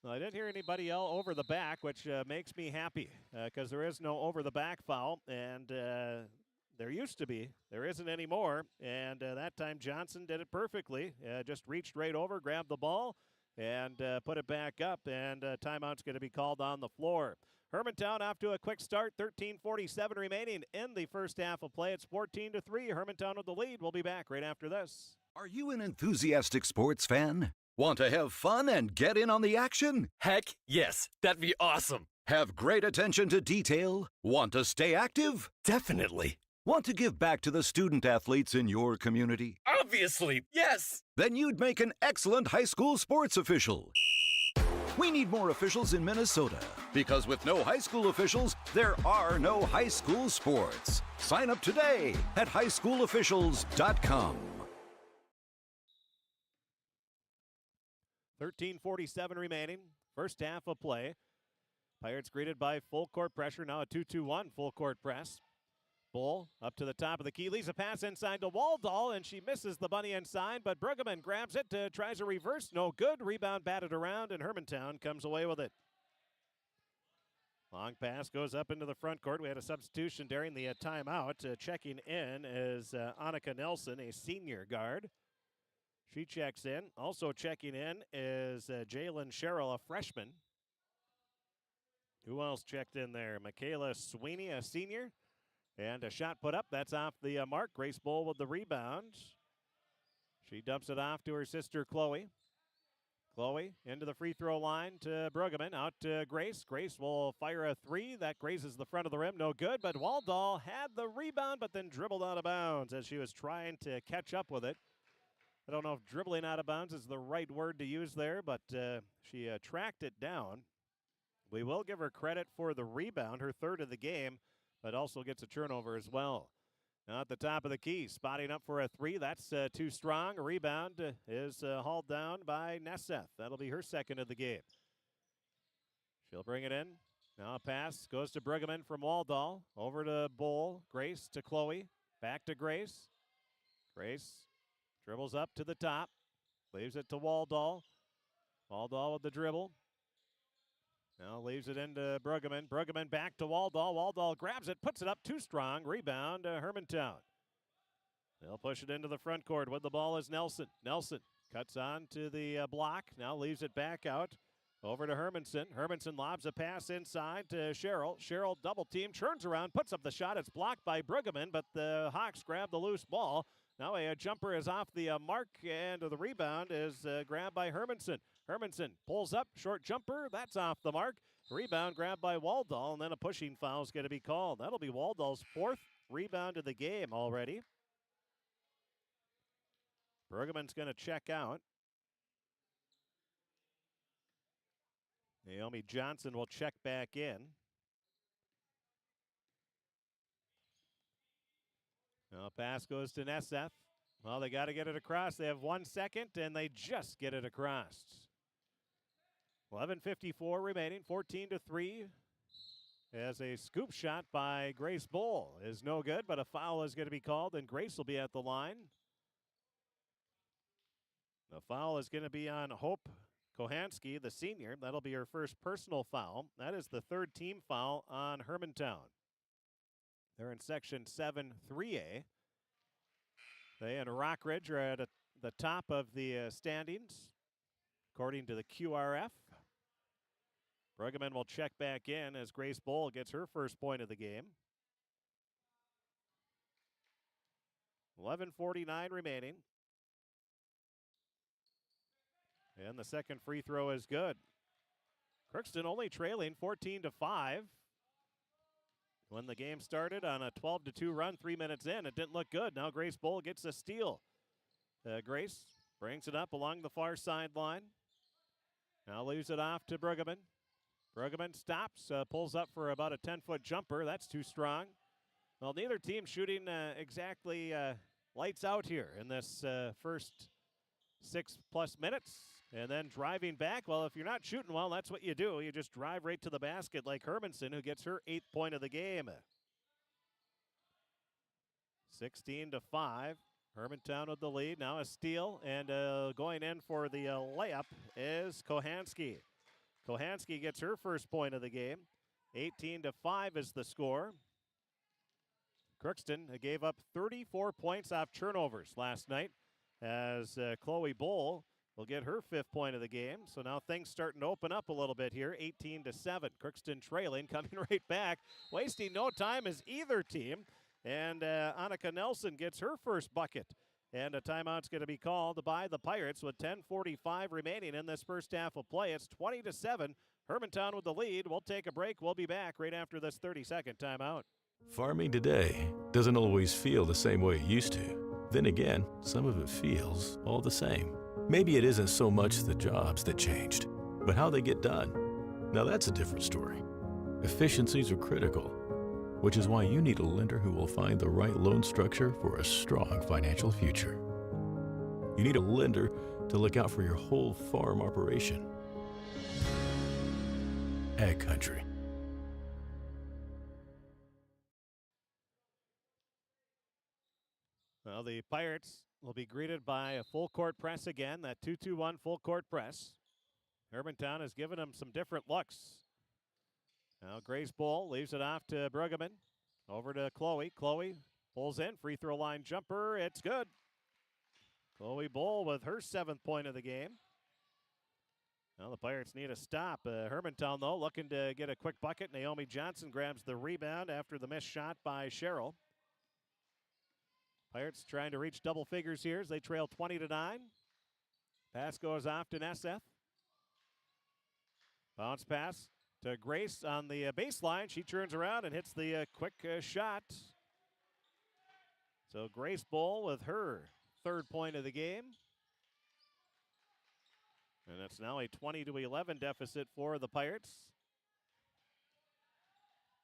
Well, I didn't hear anybody yell over the back, which makes me happy because there is no over the back foul, and there used to be. There isn't anymore, and that time Johnson did it perfectly. Just reached right over, grabbed the ball, and put it back up, and timeout's going to be called on the floor. Hermantown off to a quick start, 13:47 remaining in the first half of play. It's 14-3. Hermantown with the lead. We'll be back right after this. Are you an enthusiastic sports fan? Want to have fun and get in on the action? Heck, yes. That'd be awesome. Have great attention to detail? Want to stay active? Definitely. Want to give back to the student athletes in your community? Obviously, yes. Then you'd make an excellent high school sports official. We need more officials in Minnesota because with no high school officials, there are no high school sports. Sign up today at highschoolofficials.com. 13:47 remaining. First half of play. Pirates greeted by full court pressure. Now a 2-2-1 full court press. Bull up to the top of the key, leaves a pass inside to Waldall, and she misses the bunny inside, but Brueggemann grabs it, tries a reverse, no good. Rebound batted around, and Hermantown comes away with it. Long pass goes up into the front court. We had a substitution during the timeout. Checking in is Annika Nelson, a senior guard. She checks in. Also checking in is Jalen Sherrill, a freshman. Who else checked in there? Michaela Sweeney, a senior. And a shot put up. That's off the mark. Grace Bull with the rebound. She dumps it off to her sister, Chloe. Chloe into the free throw line to Brueggemann. Out to Grace. Grace will fire a three. That grazes the front of the rim. No good, but Waldall had the rebound, but then dribbled out of bounds as she was trying to catch up with it. I don't know if dribbling out of bounds is the right word to use there, but she tracked it down. We will give her credit for the rebound, her third of the game, but also gets a turnover as well. Now at the top of the key, spotting up for a three. That's too strong. A rebound is hauled down by Nesseth. That'll be her second of the game. She'll bring it in. Now a pass goes to Brueggemann from Waldall. Over to Bull. Grace to Chloe. Back to Grace. Grace dribbles up to the top. Leaves it to Waldall. Waldall with the dribble. Now leaves it into Brueggemann. Brueggemann back to Waldall. Waldall grabs it, puts it up too strong. Rebound to Hermantown. They'll push it into the front court. With the ball is Nelson. Nelson cuts on to the block. Now leaves it back out. Over to Hermanson. Hermanson lobs a pass inside to Sherrill. Sherrill double team, turns around, puts up the shot. It's blocked by Brueggemann, but the Hawks grab the loose ball. Now a jumper is off the mark, and the rebound is grabbed by Hermanson. Hermanson pulls up, short jumper, that's off the mark. Rebound grabbed by Waldall, and then a pushing foul is going to be called. That'll be Waldall's fourth rebound of the game already. Brueggemann's going to check out. Naomi Johnson will check back in. Now pass goes to Nesseth. Well, they got to get it across. They have 1 second, and they just get it across. 11:54 remaining, 14-3. As a scoop shot by Grace Bull is no good, but a foul is going to be called, and Grace will be at the line. The foul is going to be on Hope Kohansky, the senior. That'll be her first personal foul. That is the third team foul on Hermantown. They're in Section 7-3A. They and Rockridge are at the top of the standings, according to the QRF. Brueggemann will check back in as Grace Bull gets her first point of the game. 11:49 remaining. And the second free throw is good. Crookston only trailing 14-5. When the game started on a 12-2 run, 3 minutes in, it didn't look good. Now Grace Bull gets a steal. Grace brings it up along the far sideline. Now leaves it off to Brueggemann. Brueggemann stops, pulls up for about a 10-foot jumper. That's too strong. Well, neither team shooting exactly lights out here in this first 6+ minutes. And then driving back, well, if you're not shooting well, that's what you do. You just drive right to the basket like Hermanson, who gets her 8th point of the game. 16-5. Hermantown with the lead. Now a steal, and going in for the layup is Kohansky. Kohansky gets her first point of the game. 18-5 is the score. Crookston gave up 34 points off turnovers last night as Chloe Bull will get her 5th point of the game. So now things starting to open up a little bit here. 18-7. Crookston trailing, coming right back. Wasting no time as either team. And Annika Nelson gets her first bucket. And a timeout's going to be called by the Pirates with 10:45 remaining in this first half of play. It's 20-7. Hermantown with the lead. We'll take a break. We'll be back right after this 30-second timeout. Farming today doesn't always feel the same way it used to. Then again, some of it feels all the same. Maybe it isn't so much the jobs that changed, but how they get done. Now that's a different story. Efficiencies are critical, which is why you need a lender who will find the right loan structure for a strong financial future. You need a lender to look out for your whole farm operation. Ag Country. Well, the Pirates will be greeted by a full court press again, that 2-2-1 full court press. Hermantown has given them some different looks. Now Grace Bull leaves it off to Bruggeman. Over to Chloe. Chloe pulls in, free throw line jumper. It's good. Chloe Bull with her 7th point of the game. Now the Pirates need a stop. Hermantown, though, looking to get a quick bucket. Naomi Johnson grabs the rebound after the missed shot by Sherrill. Pirates trying to reach double figures here as they trail 20-9. Pass goes off to Nesseth. Bounce pass to Grace on the baseline. She turns around and hits the quick shot. So Grace Bull with her 3rd point of the game. And it's now a 20-11 deficit for the Pirates.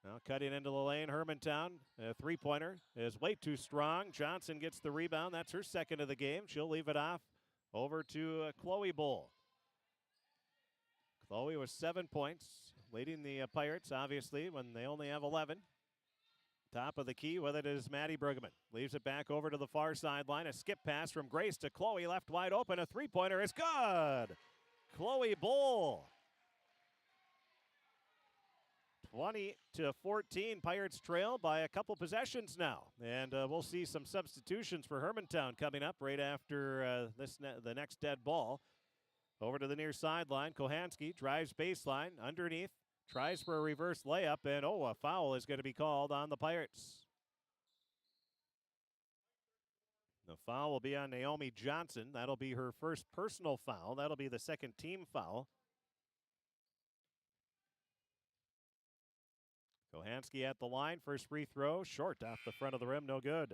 Now cutting into the lane, Hermantown. A 3-pointer is way too strong. Johnson gets the rebound. That's her 2nd of the game. She'll leave it off over to Chloe Bull. Chloe with 7 points, leading the Pirates, obviously, when they only have 11. Top of the key with it is Maddie Bruggeman. Leaves it back over to the far sideline. A skip pass from Grace to Chloe, left wide open. A 3-pointer is good. Chloe Bull. 20-14, Pirates trail by a couple possessions now. And we'll see some substitutions for Hermantown coming up right after the next dead ball. Over to the near sideline, Kohanski drives baseline, underneath, tries for a reverse layup, and a foul is going to be called on the Pirates. The foul will be on Naomi Johnson. That'll be her first personal foul. That'll be the 2nd team foul. Kohanski at the line, first free throw, short off the front of the rim, no good.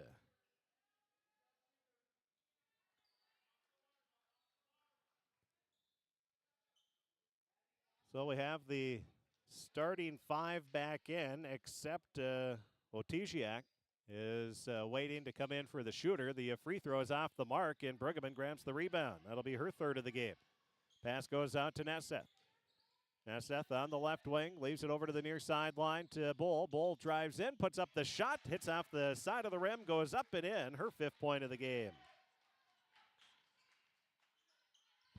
So we have the starting 5 back in, except Wojciak is waiting to come in for the shooter. The free throw is off the mark, and Bruggeman grabs the rebound. That'll be her 3rd of the game. Pass goes out to Nesseth. Nesseth on the left wing, leaves it over to the near sideline to Bull. Bull drives in, puts up the shot, hits off the side of the rim, goes up and in, her 5th point of the game.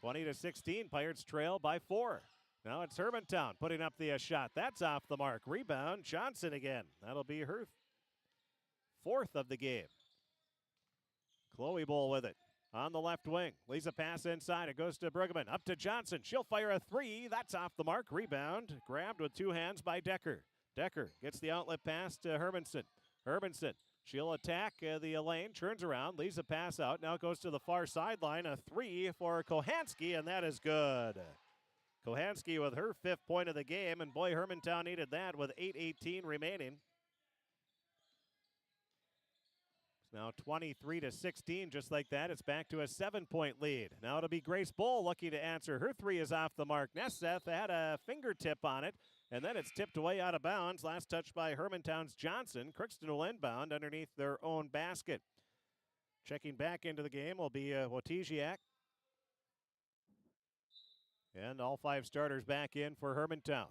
20-16, Pirates trail by 4. Now it's Hermantown putting up the shot. That's off the mark. Rebound, Johnson again. That'll be her 4th of the game. Chloe Bull with it. On the left wing. Leaves a pass inside. It goes to Bruggeman. Up to Johnson. She'll fire a 3. That's off the mark. Rebound. Grabbed with 2 hands by Decker. Decker gets the outlet pass to Hermanson. Hermanson. She'll attack the lane. Turns around. Leaves a pass out. Now goes to the far sideline. A 3 for Kohanski, and that is good. Kohanski with her 5th point of the game, and boy, Hermantown needed that with 8:18 remaining. It's now 23-16, just like that. It's back to a 7-point lead. Now it'll be Grace Bull looking to answer. Her 3 is off the mark. Nesseth had a fingertip on it, and then it's tipped away out of bounds. Last touch by Hermantown's Johnson. Crookston will inbound underneath their own basket. Checking back into the game will be Wojciak. And all 5 starters back in for Hermantown.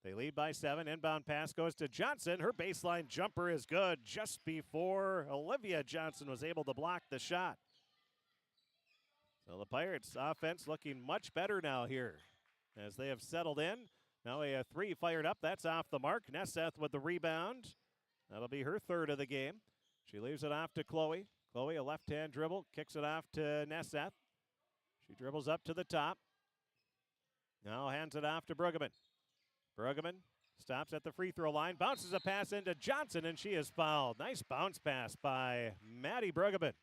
They lead by 7. Inbound pass goes to Johnson. Her baseline jumper is good just before Olivia Johnson was able to block the shot. So the Pirates offense looking much better now here as they have settled in. Now a 3 fired up. That's off the mark. Nesseth with the rebound. That'll be her 3rd of the game. She leaves it off to Chloe. Chloe, a left-hand dribble, kicks it off to Nesseth. She dribbles up to the top. Now hands it off to Bruggeman. Bruggeman stops at the free throw line, bounces a pass into Johnson, and she is fouled. Nice bounce pass by Maddie Bruggeman.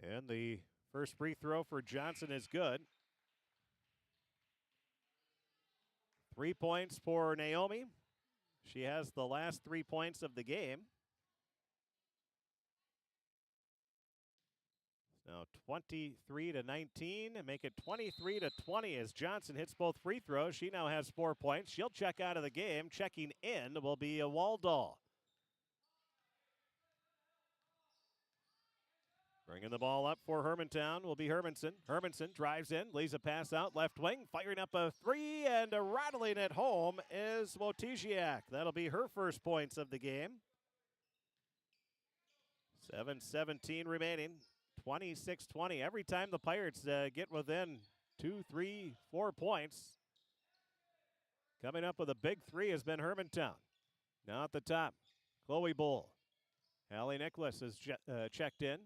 And the first free throw for Johnson is good. 3 points for Naomi. She has the last 3 points of the game. Now 23-19, and make it 23-20 as Johnson hits both free throws. She now has 4 points. She'll check out of the game. Checking in will be Bringing the ball up for Hermantown will be Hermanson. Hermanson drives in, lays a pass out left wing, firing up a three, and rattling it home is Wojciak. That'll be her first points of the game. 7:17 remaining, 26-20. Every time the Pirates get within 2, 3, 4 points, coming up with a big three has been Hermantown. Now at the top, Chloe Bull. Hallie Nicholas is checked in.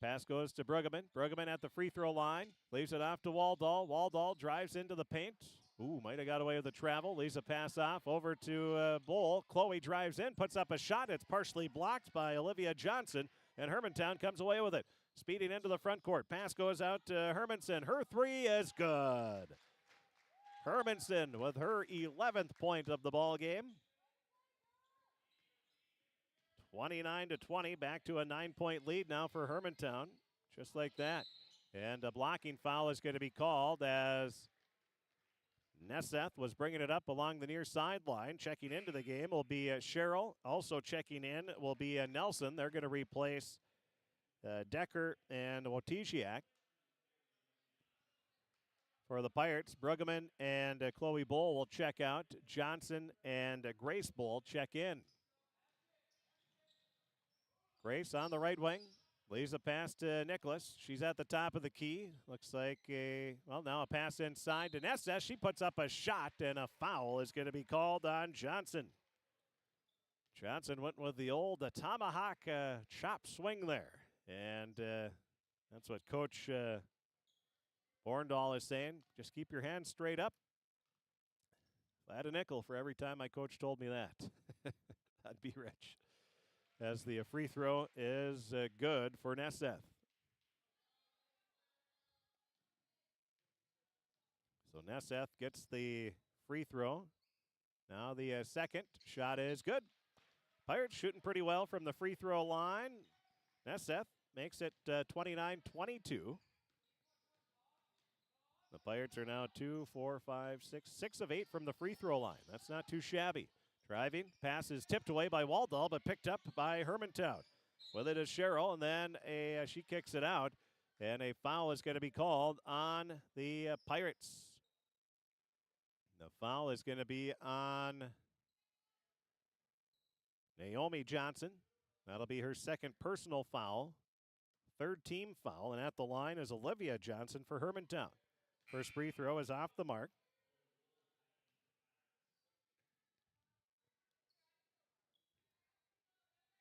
Pass goes to Bruggeman. Bruggeman at the free throw line. Leaves it off to Waldall. Waldall drives into the paint. Ooh, might have got away with the travel. Leaves a pass off over to Bull. Chloe drives in, puts up a shot. It's partially blocked by Olivia Johnson, and Hermantown comes away with it. Speeding into the front court. Pass goes out to Hermanson. Her three is good. Hermanson with her 11th point of the ball game. 29-20, back to a 9-point lead now for Hermantown, just like that. And a blocking foul is going to be called as Nesseth was bringing it up along the near sideline. Checking into the game will be Cheryl. Also checking in will be Nelson. They're going to replace Decker and Wojciak. For the Pirates, Bruggeman and Chloe Bull will check out. Johnson and Grace Bull check in. Grace on the right wing, leaves a pass to Nicholas. She's at the top of the key. Looks like now a pass inside to Nessa. She puts up a shot, and a foul is going to be called on Johnson. Johnson went with the old tomahawk chop swing there. And that's what Coach Borndal is saying. Just keep your hands straight up. Add a nickel for every time my coach told me that. I'd be rich. As the free throw is good for Nesseth. So Nesseth gets the free throw. Now the second shot is good. Pirates shooting pretty well from the free throw line. Nesseth makes it 29-22. The Pirates are now 2, 4, 5, 6 of 8 from the free throw line. That's not too shabby. Driving, pass is tipped away by Waldall, but picked up by Hermantown. With it is Cheryl, and then she kicks it out, and a foul is going to be called on the Pirates. The foul is going to be on Naomi Johnson. That'll be her second personal foul, third team foul, and at the line is Olivia Johnson for Hermantown. First free throw is off the mark.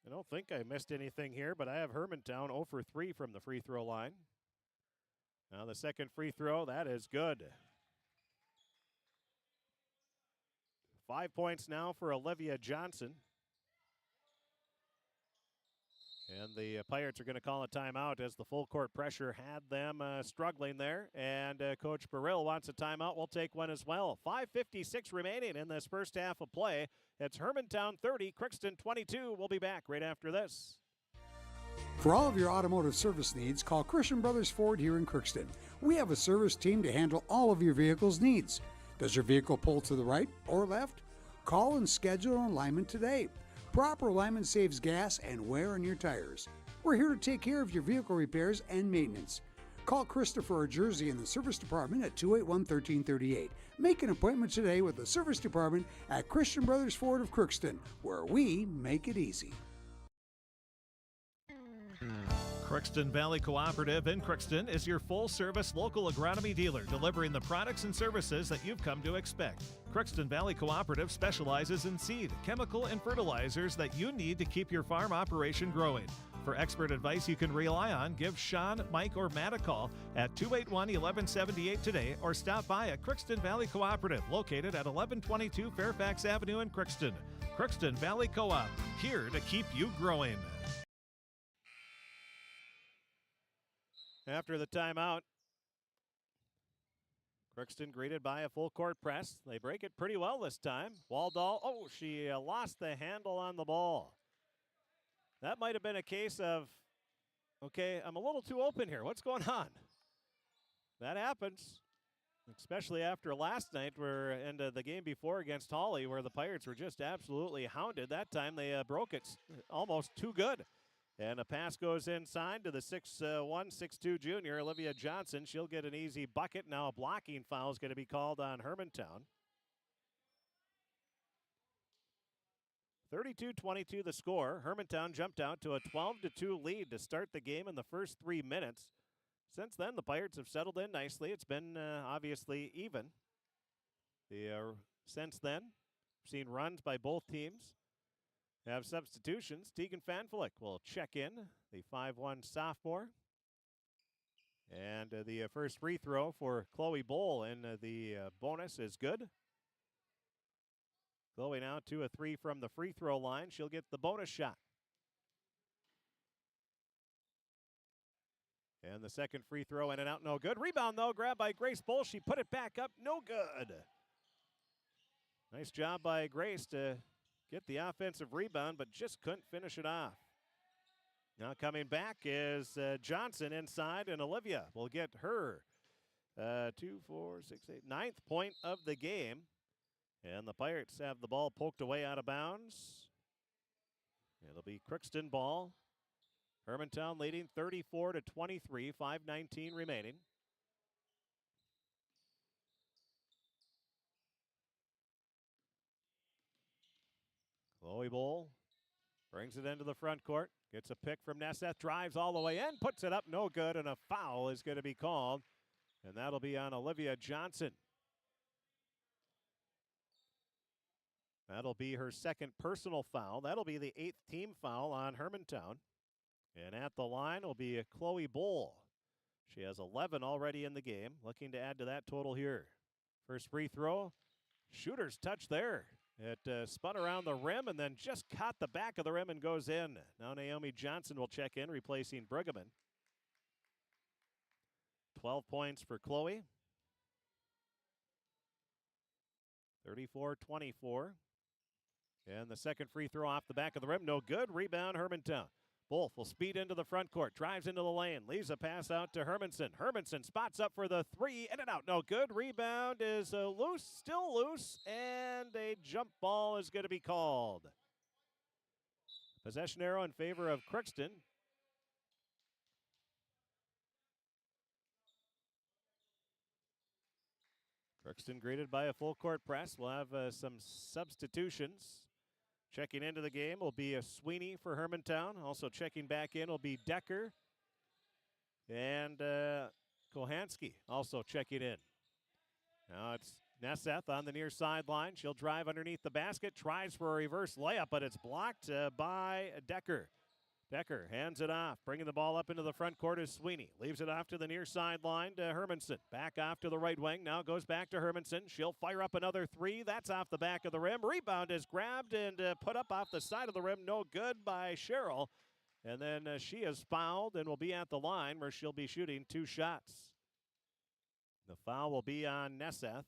I don't think I missed anything here, but I have Hermantown 0 for 3 from the free throw line. Now the second free throw, that is good. 5 points now for Olivia Johnson. And the Pirates are going to call a timeout as the full court pressure had them struggling there. And Coach Burrill wants a timeout. We'll take one as well. 5:56 remaining in this first half of play. It's Hermantown 30, Crookston 22. We'll be back right after this. For all of your automotive service needs, call Christian Brothers Ford here in Crookston. We have a service team to handle all of your vehicle's needs. Does your vehicle pull to the right or left? Call and schedule an alignment today. Proper alignment saves gas and wear on your tires. We're here to take care of your vehicle repairs and maintenance. Call Christopher or Jersey in the service department at 281-1338. Make an appointment today with the service department at Christian Brothers Ford of Crookston, where we make it easy. Crookston Valley Cooperative in Crookston is your full-service local agronomy dealer, delivering the products and services that you've come to expect. Crookston Valley Cooperative specializes in seed, chemical, and fertilizers that you need to keep your farm operation growing. For expert advice you can rely on, give Sean, Mike, or Matt a call at 281-1178 today or stop by at Crookston Valley Cooperative, located at 1122 Fairfax Avenue in Crookston. Crookston Valley Co-op, here to keep you growing. After the timeout, Crookston greeted by a full court press. They break it pretty well this time. Waldall, she lost the handle on the ball. That might have been a case of, okay, I'm a little too open here. What's going on? That happens, especially after last night and the game before against Hawley, where the Pirates were just absolutely hounded. That time they broke it almost too good. And a pass goes inside to the 6'1", 6'2" junior, Olivia Johnson. She'll get an easy bucket. Now a blocking foul is going to be called on Hermantown. 32-22 the score. Hermantown jumped out to a 12-2 lead to start the game in the first 3 minutes. Since then, the Pirates have settled in nicely. It's been obviously even. Since then, seen runs by both teams. Have substitutions. Tegan Fanflick will check in, the 5'1" sophomore. And the first free throw for Chloe Bowl in the bonus is good. Chloe now 2 of 3 from the free throw line. She'll get the bonus shot. And the second free throw in and out, no good. Rebound, though, grabbed by Grace Bowl. She put it back up, no good. Nice job by Grace to get the offensive rebound, but just couldn't finish it off. Now coming back is Johnson inside, and Olivia will get her 2, 4, 6, 8, 9th point of the game. And the Pirates have the ball poked away out of bounds. It'll be Crookston ball. Hermantown leading 34-23, 5:19 remaining. Chloe Bowl brings it into the front court. Gets a pick from Nesseth, drives all the way in, puts it up, no good, and a foul is going to be called. And that'll be on Olivia Johnson. That'll be her second personal foul. That'll be the 8th team foul on Hermantown. And at the line will be Chloe Bowl. She has 11 already in the game, looking to add to that total here. First free throw, shooter's touch there. It spun around the rim and then just caught the back of the rim and goes in. Now Naomi Johnson will check in, replacing Brueggemann. 12 points for Chloe. 34-24. And the second free throw off the back of the rim, no good. Rebound, Hermantown. Wolf will speed into the front court, drives into the lane, leaves a pass out to Hermanson. Hermanson spots up for the three, in and out, no good. Rebound is loose, still loose, and a jump ball is going to be called. Possession arrow in favor of Crookston. Crookston greeted by a full court press. We'll have some substitutions. Checking into the game will be a Sweeney for Hermantown. Also checking back in will be Decker and Kohansky also checking in. Now it's Nesseth on the near sideline. She'll drive underneath the basket, tries for a reverse layup, but it's blocked by Decker. Decker hands it off, bringing the ball up into the front court is Sweeney. Leaves it off to the near sideline to Hermanson. Back off to the right wing, now goes back to Hermanson. She'll fire up another three. That's off the back of the rim. Rebound is grabbed and put up off the side of the rim. No good by Cheryl. And then she is fouled and will be at the line where she'll be shooting 2 shots. The foul will be on Nesseth.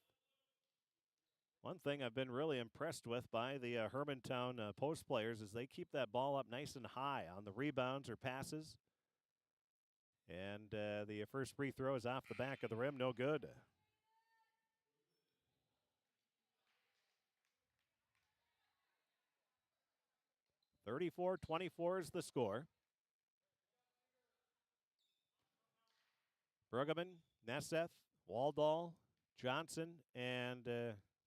One thing I've been really impressed with by the Hermantown post players is they keep that ball up nice and high on the rebounds or passes. And the first free throw is off the back of the rim, no good. (34-24) is the score. Brueggemann, Nesseth, Waldall, Johnson, and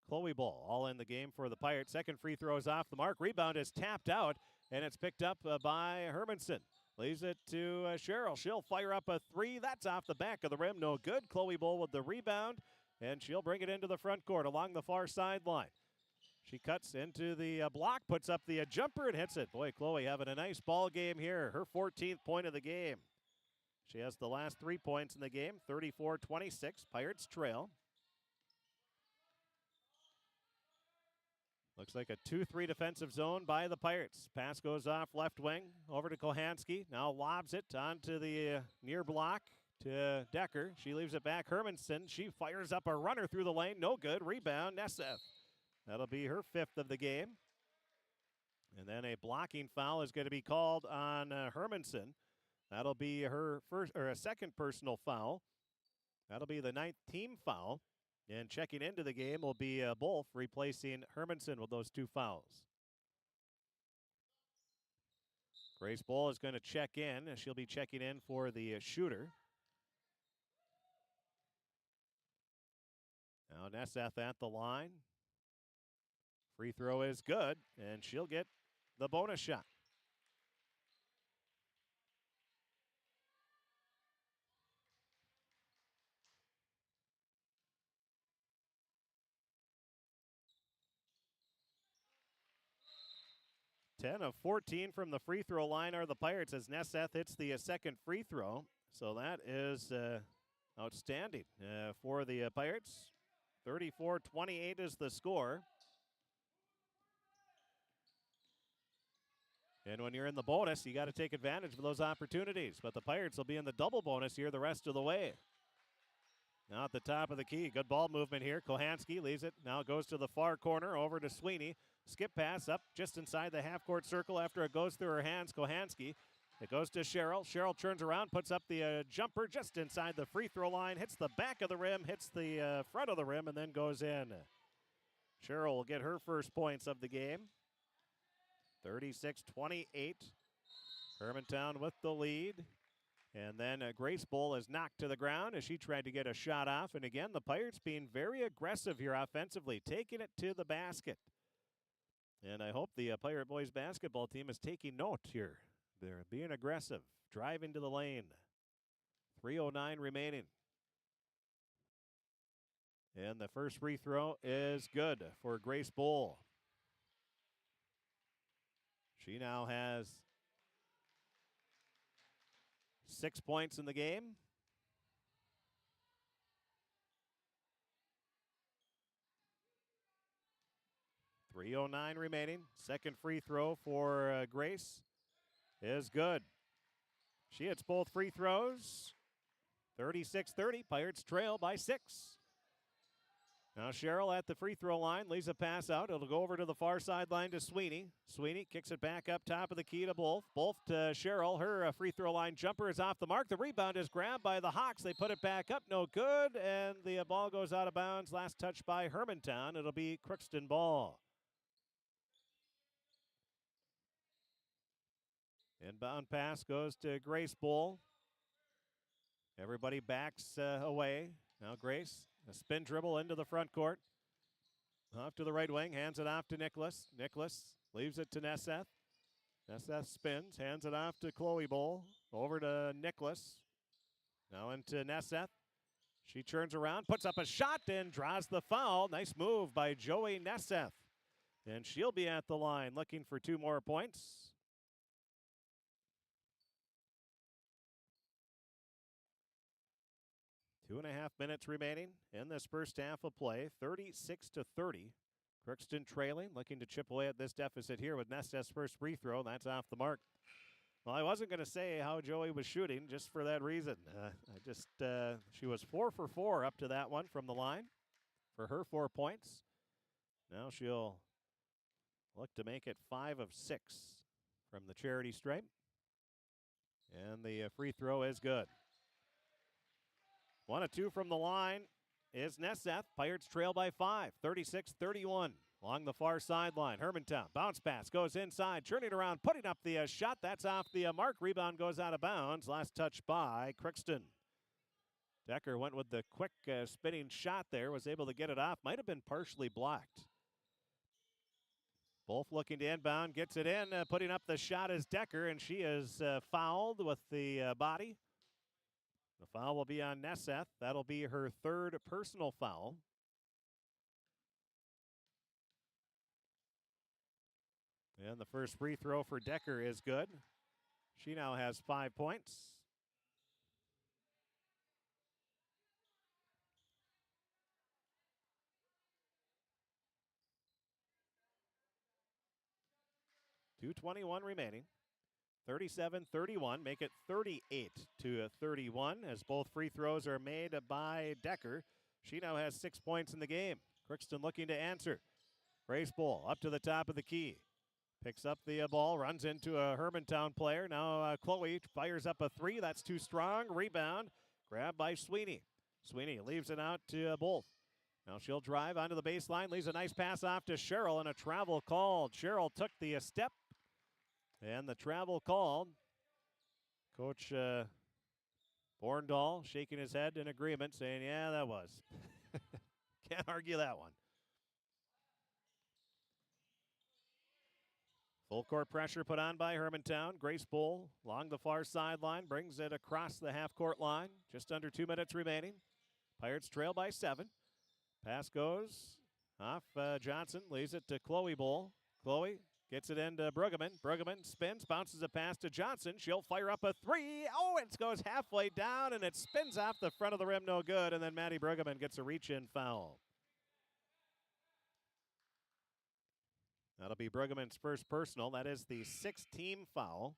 Chloe Ball all in the game for the Pirates. Second free throw is off the mark. Rebound is tapped out, and it's picked up by Hermanson. Leaves it to Cheryl. She'll fire up a three. That's off the back of the rim. No good. Chloe Ball with the rebound, and she'll bring it into the front court along the far sideline. She cuts into the block, puts up the jumper, and hits it. Boy, Chloe having a nice ball game here. Her 14th point of the game. She has the last 3 points in the game. 34-26. Pirates trail. Looks like a 2-3 defensive zone by the Pirates. Pass goes off left wing over to Kohansky. Now lobs it onto the near block to Decker. She leaves it back. Hermanson, she fires up a runner through the lane. No good. Rebound, Nesseth. That'll be her 5th of the game. And then a blocking foul is going to be called on Hermanson. That'll be her first or a second personal foul. That'll be the 9th team foul. And checking into the game will be Wolf, replacing Hermanson with those 2 fouls. Grace Bull is going to check in. She'll be checking in for the shooter. Now Nesseth at the line. Free throw is good, and she'll get the bonus shot. Ten of 14 from the free throw line are the Pirates as Nesseth hits the second free throw. So that is outstanding for the Pirates. 34-28 is the score. And when you're in the bonus, you got to take advantage of those opportunities. But the Pirates will be in the double bonus here the rest of the way. Now at the top of the key, good ball movement here. Kohanski leaves it, now goes to the far corner, over to Sweeney. Skip pass up just inside the half-court circle after it goes through her hands. Kohanski, it goes to Cheryl. Cheryl turns around, puts up the jumper just inside the free throw line, hits the back of the rim, hits the front of the rim, and then goes in. Cheryl will get her first points of the game. 36-28. Hermantown with the lead. And then Grace Bull is knocked to the ground as she tried to get a shot off. And again, the Pirates being very aggressive here offensively, taking it to the basket. And I hope the Pirate Boys basketball team is taking note here. They're being aggressive, driving to the lane. 3:09 remaining. And the first free throw is good for Grace Bull. She now has 6 points in the game. .309 remaining. Second free throw for Grace is good. She hits both free throws. 36-30. Pirates trail by 6. Now Cheryl at the free throw line, leaves a pass out. It'll go over to the far sideline to Sweeney. Sweeney kicks it back up top of the key to Wolf. Wolf to Cheryl. Her free throw line jumper is off the mark. The rebound is grabbed by the Hawks. They put it back up, no good, and the ball goes out of bounds. Last touch by Hermantown. It'll be Crookston ball. Inbound pass goes to Grace Bull. Everybody backs away. Now Grace, a spin dribble into the front court. Off to the right wing, hands it off to Nicholas. Nicholas leaves it to Nesseth. Nesseth spins, hands it off to Chloe Bull. Over to Nicholas. Now into Nesseth. She turns around, puts up a shot, and draws the foul. Nice move by Joey Nesseth. And she'll be at the line looking for 2 more points. 2.5 minutes remaining in this first half of play. 36-30. Crookston trailing, looking to chip away at this deficit here with Nesseth's first free throw. That's off the mark. Well, I wasn't going to say how Joey was shooting just for that reason. She was 4 for 4 up to that one from the line for her 4 points. Now she'll look to make it 5 of 6 from the charity stripe. And the free throw is good. 1 of 2 from the line is Nesseth. Pirates trail by 5, 36-31. Along the far sideline, Hermantown, bounce pass, goes inside, turning around, putting up the shot. That's off the mark. Rebound goes out of bounds. Last touch by Crookston. Decker went with the quick spinning shot there, was able to get it off. Might have been partially blocked. Both looking to inbound, gets it in. Putting up the shot is Decker, and she is fouled with the body. The foul will be on Nesseth. That'll be her 3rd personal foul. And the first free throw for Decker is good. She now has 5 points. .221 remaining. 37-31, make it 38-31 as both free throws are made by Decker. She now has 6 points in the game. Crookston looking to answer. Grace Bull up to the top of the key. Picks up the ball, runs into a Hermantown player. Now Chloe fires up a 3. That's too strong. Rebound. Grabbed by Sweeney. Sweeney leaves it out to Bull. Now she'll drive onto the baseline. Leaves a nice pass off to Cheryl and a travel called. Cheryl took the step. And the travel called. Coach Borndahl shaking his head in agreement, saying, yeah, that was. Can't argue that one. Full court pressure put on by Hermantown. Grace Bull along the far sideline, brings it across the half-court line. Just under 2 minutes remaining. Pirates trail by 7. Pass goes off Johnson, leaves it to Chloe Bull. Chloe gets it into Bruggeman. Bruggeman spins, bounces it pass to Johnson. She'll fire up a 3. Oh, it goes halfway down, and it spins off the front of the rim, no good. And then Maddie Bruggeman gets a reach-in foul. That'll be Bruggeman's first personal. That is the 6th team foul.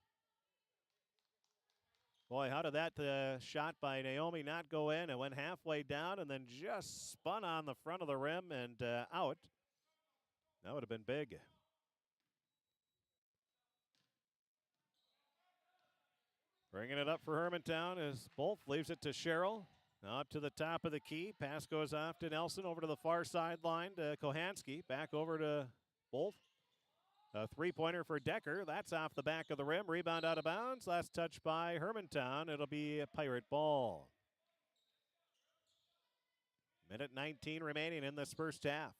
Boy, how did that shot by Naomi not go in? It went halfway down and then just spun on the front of the rim and out. That would have been big. Bringing it up for Hermantown as Bolf leaves it to Sherrill. Now up to the top of the key. Pass goes off to Nelson, over to the far sideline to Kohanski. Back over to Bolf. A 3-pointer for Decker. That's off the back of the rim. Rebound out of bounds. Last touch by Hermantown. It'll be a Pirate ball. Minute 19 remaining in this first half.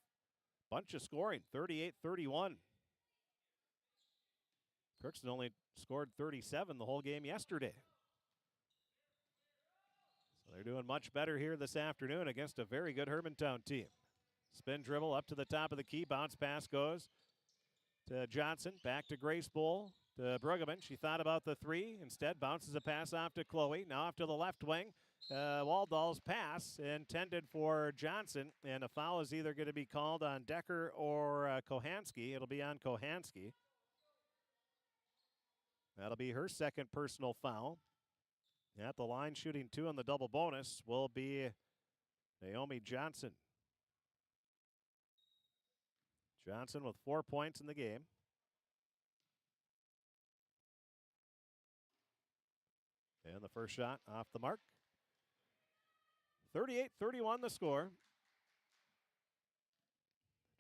Bunch of scoring, 38-31. Crookston only scored 37 the whole game yesterday. So they're doing much better here this afternoon against a very good Hermantown team. Spin dribble up to the top of the key. Bounce pass goes to Johnson. Back to Grace Bull. To Bruggeman. She thought about the 3. Instead bounces a pass off to Chloe. Now off to the left wing. Waldall's pass intended for Johnson. And a foul is either going to be called on Decker or Kohanski. It'll be on Kohanski. That'll be her second personal foul. At the line, shooting 2 on the double bonus will be Naomi Johnson. Johnson with 4 points in the game. And the first shot off the mark. 38-31 the score.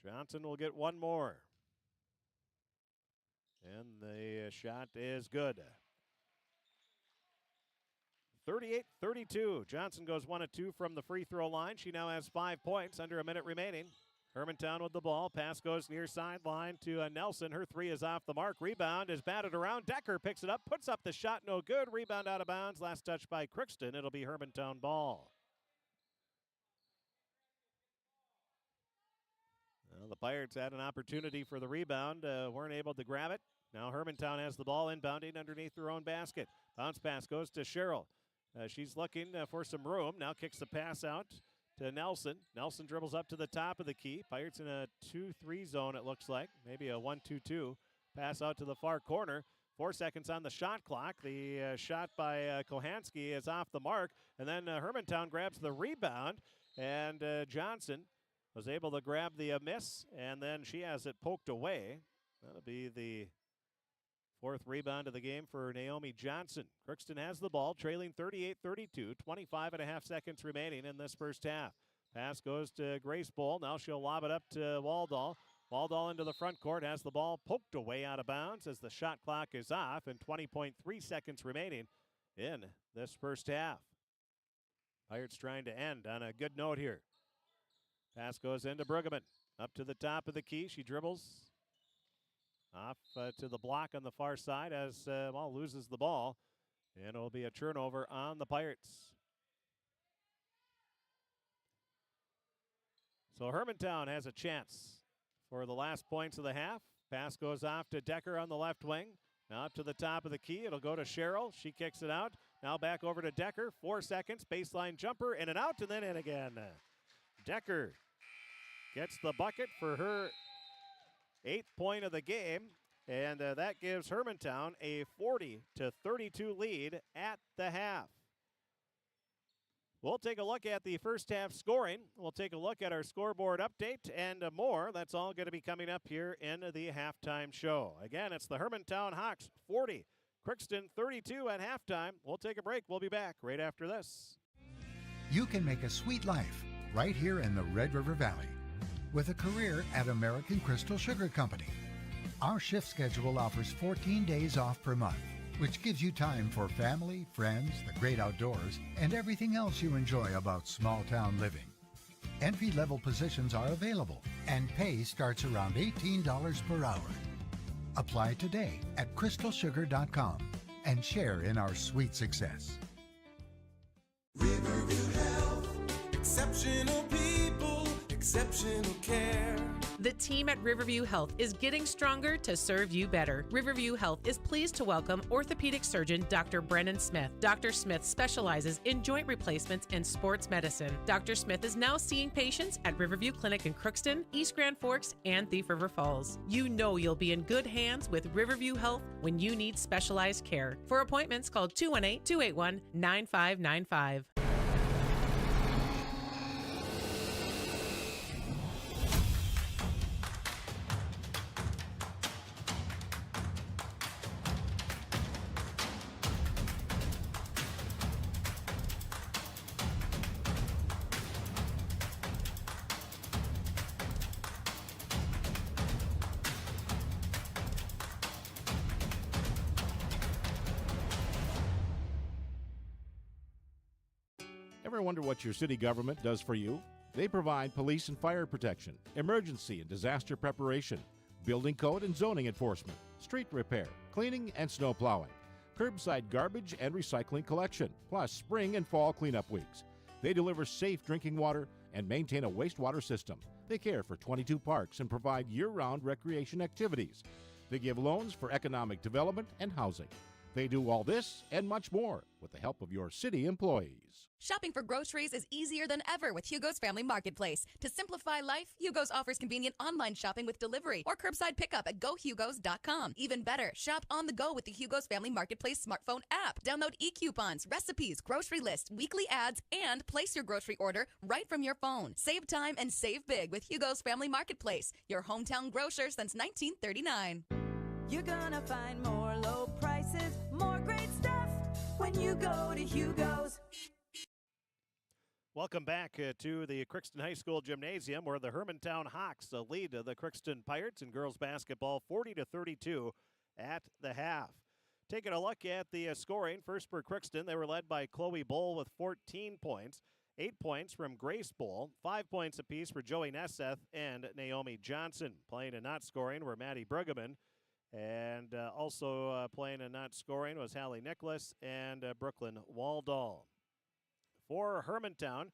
Johnson will get one more. And the shot is good. 38-32. Johnson goes 1 of 2 from the free throw line. She now has 5 points, under a minute remaining. Hermantown with the ball. Pass goes near sideline to Nelson. Her 3 is off the mark. Rebound is batted around. Decker picks it up, puts up the shot, no good. Rebound out of bounds. Last touch by Crookston. It'll be Hermantown ball. Well, the Pirates had an opportunity for the rebound. Weren't able to grab it. Now Hermantown has the ball inbounding underneath their own basket. Bounce pass goes to Sherrill. She's looking for some room. Now kicks the pass out to Nelson. Nelson dribbles up to the top of the key. Pirates in a 2-3 zone, it looks like. Maybe a 1-2-2. Pass out to the far corner. 4 seconds on the shot clock. The shot by Kohanski is off the mark. And then Hermantown grabs the rebound. And Johnson was able to grab the miss. And then she has it poked away. That'll be the 4th rebound of the game for Naomi Johnson. Crookston has the ball, trailing 38-32, 25.5 seconds remaining in this first half. Pass goes to Grace Bull. Now she'll lob it up to Waldall. Waldall into the front court, has the ball poked away out of bounds as the shot clock is off, and 20.3 seconds remaining in this first half. Pirates trying to end on a good note here. Pass goes into Bruggeman. Up to the top of the key. She dribbles off to the block on the far side as loses the ball. And it'll be a turnover on the Pirates. So Hermantown has a chance for the last points of the half. Pass goes off to Decker on the left wing. Now up to the top of the key. It'll go to Sherrill. She kicks it out. Now back over to Decker. 4 seconds. Baseline jumper. In and out, and then in again. Decker gets the bucket for her 8th point of the game, and that gives Hermantown a 40-32 lead at the half. We'll take a look at the first half scoring. We'll take a look at our scoreboard update and more. That's all going to be coming up here in the halftime show. Again, it's the Hermantown Hawks 40, Crookston 32 at halftime. We'll take a break. We'll be back right after this. You can make a sweet life right here in the Red River Valley with a career at American Crystal Sugar Company. Our shift schedule offers 14 days off per month, which gives you time for family, friends, the great outdoors, and everything else you enjoy about small-town living. Entry-level positions are available, and pay starts around $18 per hour. Apply today at crystalsugar.com and share in our sweet success. Riverview Health, exceptional people, exceptional care. The team at Riverview Health is getting stronger to serve you better. Riverview Health is pleased to welcome orthopedic surgeon Dr. Brennan Smith. Dr. Smith specializes in joint replacements and sports medicine. Dr. Smith is now seeing patients at Riverview Clinic in Crookston, East Grand Forks, and Thief River Falls. You know you'll be in good hands with Riverview Health when you need specialized care. For appointments, call 218-281-9595. Ever wonder what your city government does for you? They provide police and fire protection, emergency and disaster preparation, building code and zoning enforcement, street repair, cleaning and snow plowing, curbside garbage and recycling collection, plus spring and fall cleanup weeks. They deliver safe drinking water and maintain a wastewater system. They care for 22 parks and provide year-round recreation activities. They give loans for economic development and housing. They do all this and much more with the help of your city employees. Shopping for groceries is easier than ever with Hugo's Family Marketplace. To simplify life, Hugo's offers convenient online shopping with delivery or curbside pickup at gohugos.com. Even better, shop on the go with the Hugo's Family Marketplace smartphone app. Download e-coupons, recipes, grocery lists, weekly ads, and place your grocery order right from your phone. Save time and save big with Hugo's Family Marketplace, your hometown grocer since 1939. You're gonna find more low prices, more great stuff when you go to Hugo's. Welcome back to the Crookston High School Gymnasium, where the Hermantown Hawks lead the Crookston Pirates in girls basketball 40-32 at the half. Taking a look at the scoring, first for Crookston, they were led by Chloe Bull with 14 points, 8 points from Grace Bull, 5 points apiece for Joey Nesseth and Naomi Johnson. Playing and not scoring were Maddie Brueggemann, and also playing and not scoring was Hallie Nicholas and Brooklyn Waldall. For Hermantown,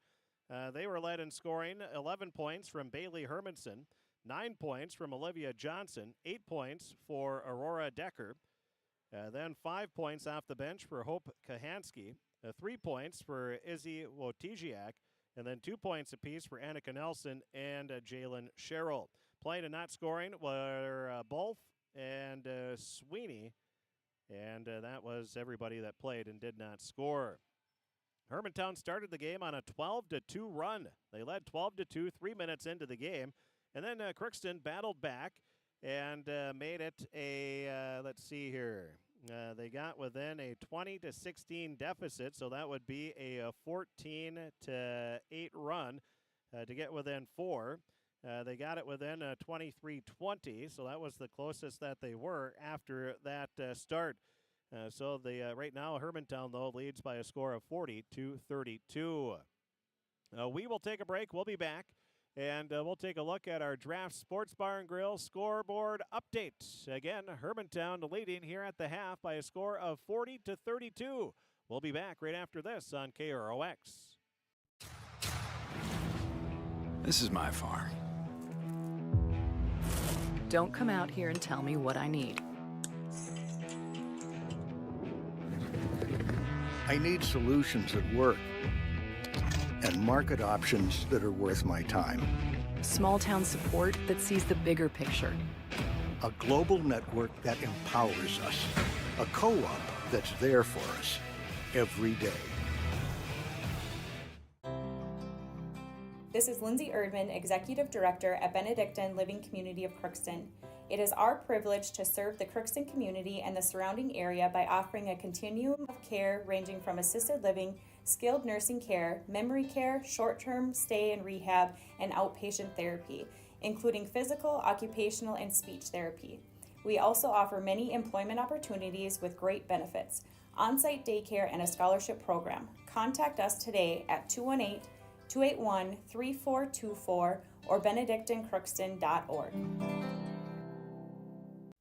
they were led in scoring 11 points from Bailey Hermanson, 9 points from Olivia Johnson, 8 points for Aurora Decker, then 5 points off the bench for Hope Kahansky, 3 points for Izzy Wojciak, and then 2 points apiece for Annika Nelson and Jalen Sherrill. Playing and not scoring were Bolf and Sweeney, and that was everybody that played and did not score. Hermantown started the game on a 12-2 run. They led 12-2 3 minutes into the game, and then Crookston battled back and made it a, let's see here, they got within a 20-16 deficit, so that would be a 14-8 run to get within 4. They got it within 23-20, so that was the closest that they were after that start. So right now, Hermantown, though, leads by a score of 40-32. We will take a break. We'll be back, and we'll take a look at our Draft Sports Bar and Grill scoreboard update. Again, Hermantown leading here at the half by a score of 40-32. We'll be back right after this on KROX. This is my farm. Don't come out here and tell me what I need. I need solutions that work and market options that are worth my time. Small town support that sees the bigger picture. A global network that empowers us. A co-op that's there for us every day. This is Lindsay Erdman, Executive Director at Benedictine Living Community of Crookston. It is our privilege to serve the Crookston community and the surrounding area by offering a continuum of care ranging from assisted living, skilled nursing care, memory care, short-term stay and rehab, and outpatient therapy, including physical, occupational, and speech therapy. We also offer many employment opportunities with great benefits, on-site daycare, and a scholarship program. Contact us today at 218-281-3424 or benedictincrookston.org.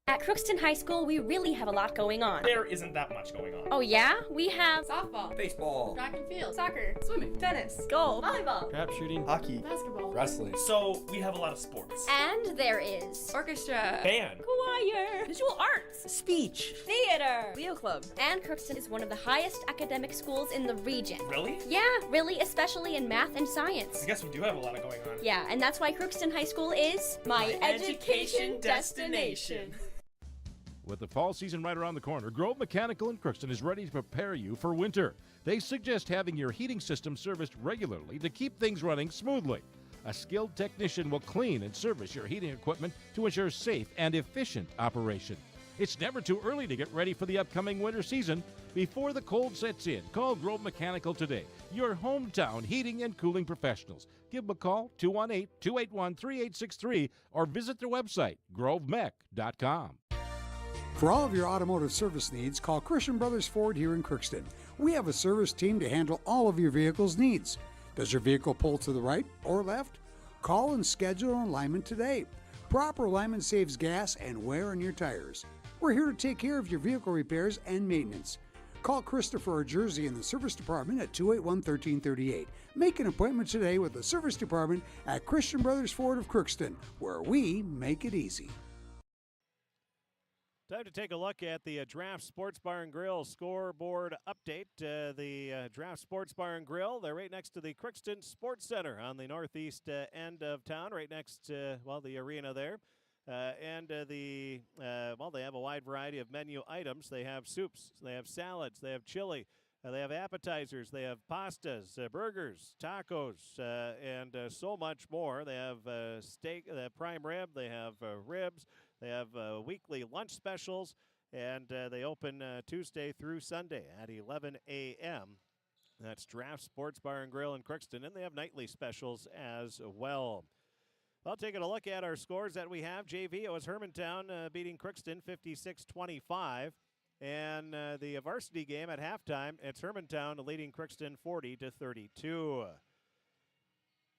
At Crookston High School, we really have a lot going on. There isn't that much going on. Oh yeah? We have softball, baseball, track and field, soccer, swimming, tennis, golf, volleyball, crap shooting, hockey, basketball, wrestling. So we have a lot of sports. And there is orchestra, band, choir, visual arts, speech, theater, Leo Club. And Crookston is one of the highest academic schools in the region. Really? Yeah, really, especially in math and science. I guess we do have a lot going on. Yeah, and that's why Crookston High School is my education destination. With the fall season right around the corner, Grove Mechanical in Crookston is ready to prepare you for winter. They suggest having your heating system serviced regularly to keep things running smoothly. A skilled technician will clean and service your heating equipment to ensure safe and efficient operation. It's never too early to get ready for the upcoming winter season. Before the cold sets in, call Grove Mechanical today, your hometown heating and cooling professionals. Give them a call, 218-281-3863, or visit their website, grovemech.com. For all of your automotive service needs, call Christian Brothers Ford here in Crookston. We have a service team to handle all of your vehicle's needs. Does your vehicle pull to the right or left? Call and schedule an alignment today. Proper alignment saves gas and wear on your tires. We're here to take care of your vehicle repairs and maintenance. Call Christopher or Jersey in the service department at 281-1338. Make an appointment today with the service department at Christian Brothers Ford of Crookston, where we make it easy. Time to take a look at the Draft Sports Bar and Grill scoreboard update. The Draft Sports Bar and Grill, they're right next to the Crookston Sports Center on the northeast end of town, right next to, the arena there. They have a wide variety of menu items. They have soups, they have salads, they have chili, they have appetizers, they have pastas, burgers, tacos, and so much more. They have steak, prime rib, they have ribs. They have weekly lunch specials, and they open Tuesday through Sunday at 11 a.m. That's Draft Sports Bar and Grill in Crookston, and they have nightly specials as well. Well, taking a look at our scores that we have, JV, it was Hermantown beating Crookston 56-25, and the varsity game at halftime, it's Hermantown leading Crookston 40-32.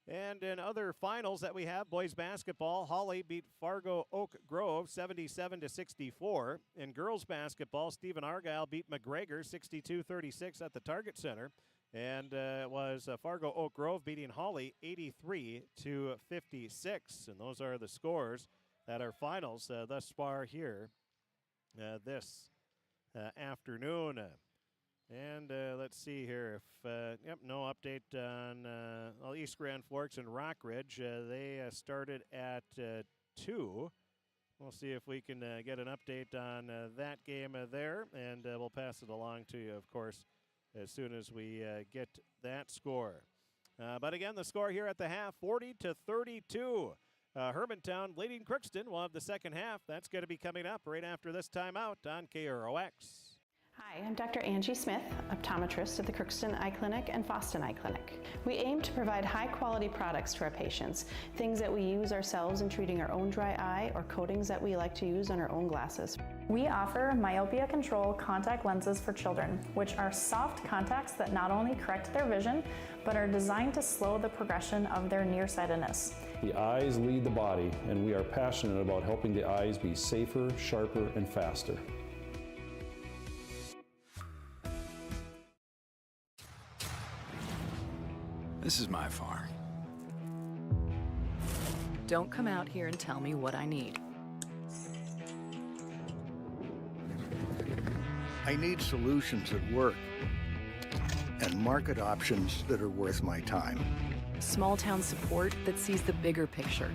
And in other finals that we have, boys basketball, Holly beat Fargo Oak Grove 77-64. In girls basketball, Stephen Argyle beat McGregor 62-36 at the Target Center. And it was Fargo Oak Grove beating Holly 83-56. And those are the scores that are finals thus far here this afternoon. And let's see here. No update on East Grand Forks and Rockridge. They started at 2. We'll see if we can get an update on that game there, and we'll pass it along to you, of course, as soon as we get that score. But again, the score here at the half, 40-32. Hermantown leading Crookston. We'll have the second half. That's going to be coming up right after this timeout on KROX. Hi, I'm Dr. Angie Smith, optometrist at the Crookston Eye Clinic and Foston Eye Clinic. We aim to provide high-quality products to our patients, things that we use ourselves in treating our own dry eye or coatings that we like to use on our own glasses. We offer myopia control contact lenses for children, which are soft contacts that not only correct their vision, but are designed to slow the progression of their nearsightedness. The eyes lead the body, and we are passionate about helping the eyes be safer, sharper, and faster. This is my farm. Don't come out here and tell me what I need. I need solutions that work and market options that are worth my time. Small town support that sees the bigger picture.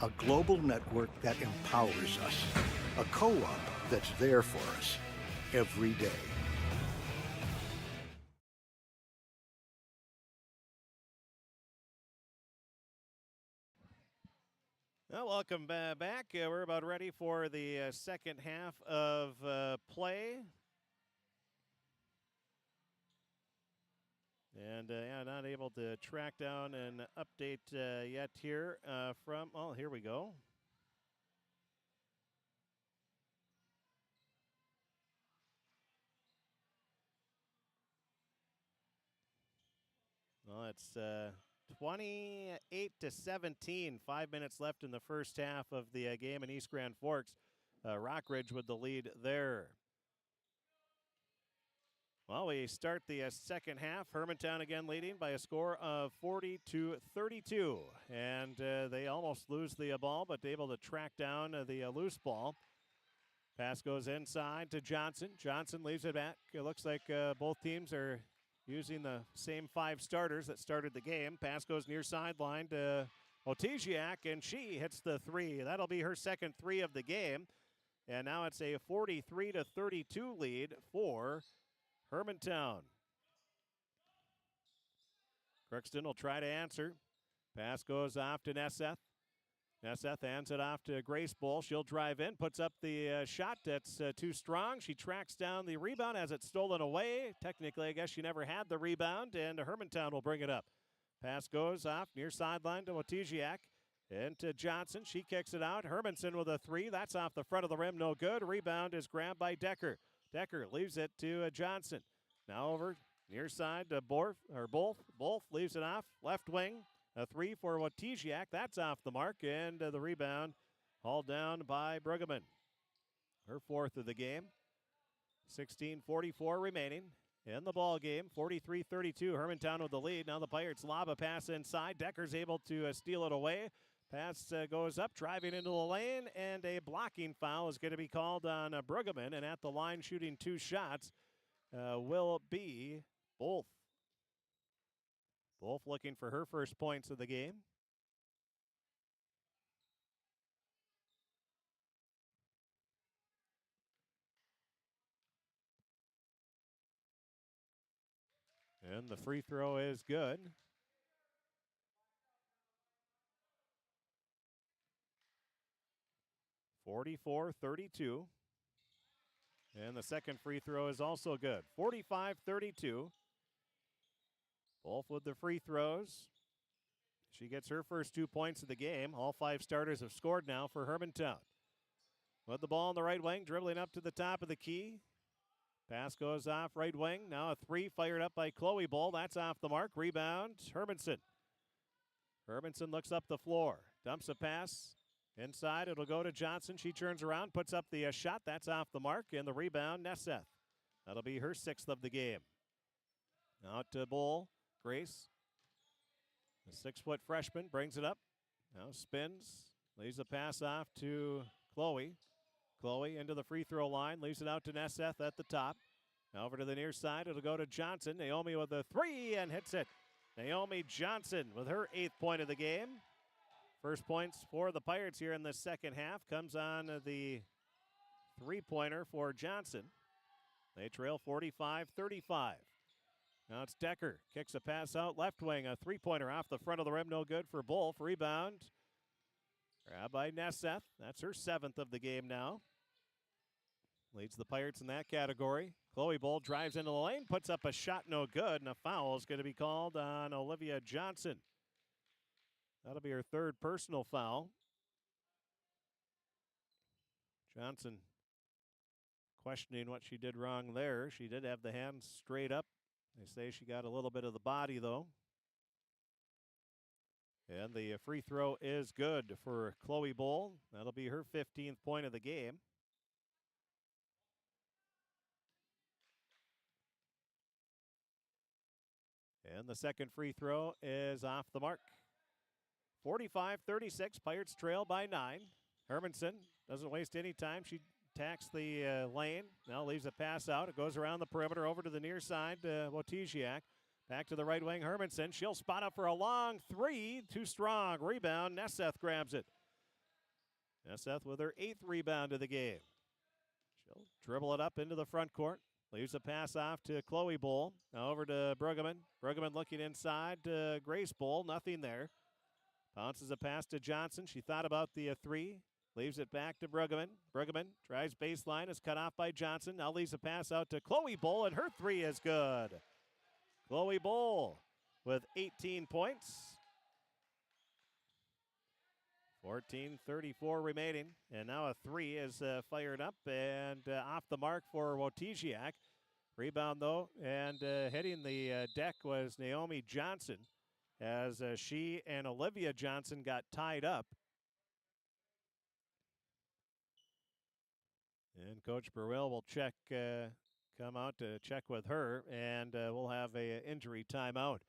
A global network that empowers us. A co-op that's there for us every day. Well, welcome back. We're about ready for the second half of play. And not able to track down an update yet here from, here we go. Well, it's 28-17. 5 minutes left in the first half of the game in East Grand Forks. Rockridge with the lead there. Well, we start the second half. Hermantown again leading by a score of 40-32. And they almost lose the ball, but able to track down the loose ball. Pass goes inside to Johnson. Johnson leaves it back. It looks like both teams are using the same 5 starters that started the game. Pass goes near sideline to Otesiak, and she hits the 3. That'll be her second 3 of the game. And now it's a 43-32 lead for Hermantown. Crookston will try to answer. Pass goes off to Nesseth. Nesseth hands it off to Grace Bull. She'll drive in, puts up the shot that's too strong. She tracks down the rebound as it's stolen away. Technically, I guess she never had the rebound, and Hermantown will bring it up. Pass goes off near sideline to Otesiak. Into Johnson. She kicks it out. Hermanson with a 3. That's off the front of the rim. No good. Rebound is grabbed by Decker. Decker leaves it to Johnson. Now over near side to Bolf. Bolf leaves it off. Left wing. A 3 for Otesiak. That's off the mark. And the rebound hauled down by Brueggemann. Her 4th of the game. 16:44 remaining in the ball game. 43-32. Hermantown with the lead. Now the Pirates lob a pass inside. Decker's able to steal it away. Pass goes up, driving into the lane, and a blocking foul is going to be called on Brueggemann. And at the line shooting 2 shots will be Bolf. Bolf looking for her first points of the game. And the free throw is good. (44-32). And the second free throw is also good. 45-32. Bolf with the free throws. She gets her first 2 points of the game. All 5 starters have scored now for Hermantown. With the ball in the right wing, dribbling up to the top of the key. Pass goes off right wing. Now a 3 fired up by Chloe Bull. That's off the mark. Rebound, Hermanson. Hermanson looks up the floor. Dumps a pass. Inside, it'll go to Johnson. She turns around, puts up the shot. That's off the mark. And the rebound, Nesseth. That'll be her 6th of the game. Out to Bull. Grace. The 6-foot freshman brings it up. Now spins. Leaves the pass off to Chloe. Chloe into the free throw line. Leaves it out to Nesseth at the top. Now over to the near side. It'll go to Johnson. Naomi with a 3 and hits it. Naomi Johnson with her 8th point of the game. First points for the Pirates here in the second half comes on the 3-pointer for Johnson. They trail 45-35. Now it's Decker. Kicks a pass out left wing. A 3-pointer off the front of the rim. No good for Bolf. Rebound. Grabbed by Nesseth. That's her 7th of the game now. Leads the Pirates in that category. Chloe Bull drives into the lane. Puts up a shot. No good. And a foul is going to be called on Olivia Johnson. That'll be her 3rd personal foul. Johnson questioning what she did wrong there. She did have the hands straight up. They say she got a little bit of the body, though. And the free throw is good for Chloe Bull. That'll be her 15th point of the game. And the second free throw is off the mark. 45-36, Pirates trail by 9. Hermanson doesn't waste any time. She attacks the lane. Now leaves a pass out. It goes around the perimeter over to the near side to Wojciak. Back to the right wing, Hermanson. She'll spot up for a long 3. Too strong. Rebound. Nesseth grabs it. Nesseth with her 8th rebound of the game. She'll dribble it up into the front court. Leaves a pass off to Chloe Bull. Now over to Brueggemann. Brueggemann looking inside to Grace Bull. Nothing there. Bounces a pass to Johnson. She thought about the 3. Leaves it back to Brueggemann. Brueggemann drives baseline. Is cut off by Johnson. Now leaves a pass out to Chloe Bull, and her 3 is good. Chloe Bull with 18 points. 14:34 remaining. And now a 3 is fired up and off the mark for Wojciak. Rebound, though, and hitting the deck was Naomi Johnson as she and Olivia Johnson got tied up. And Coach Burwell will come out to check with her, and we'll have an injury timeout.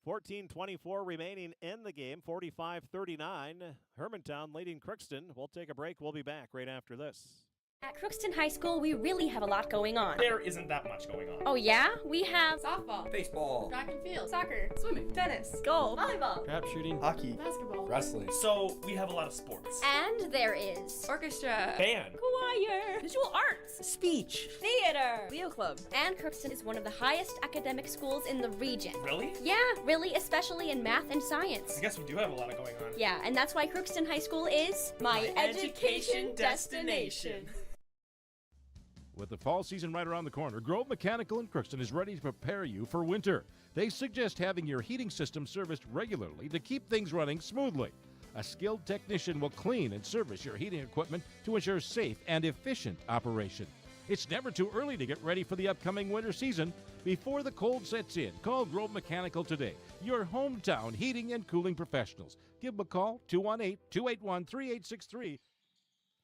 14:24 remaining in the game, 45-39. Hermantown leading Crookston. We'll take a break. We'll be back right after this. At Crookston High School, we really have a lot going on. There isn't that much going on. Oh yeah? We have softball, Baseball, track and field, soccer, swimming, tennis, golf, volleyball, Trap shooting, hockey, basketball, wrestling. So we have a lot of sports. and there is orchestra, Band, choir, visual arts, Speech, theater, Leo Club. and Crookston is one of the highest academic schools in the region. Really? Yeah, really, especially in math and science. I guess we do have a lot of going on. Yeah, and that's why Crookston High School is My education destination. With the fall season right around the corner, Grove Mechanical in Crookston is ready to prepare you for winter. They suggest having your heating system serviced regularly to keep things running smoothly. A skilled technician will clean and service your heating equipment to ensure safe and efficient operation. It's never too early to get ready for the upcoming winter season. Before the cold sets in, call Grove Mechanical today, your hometown heating and cooling professionals. Give them a call, 218-281-3863.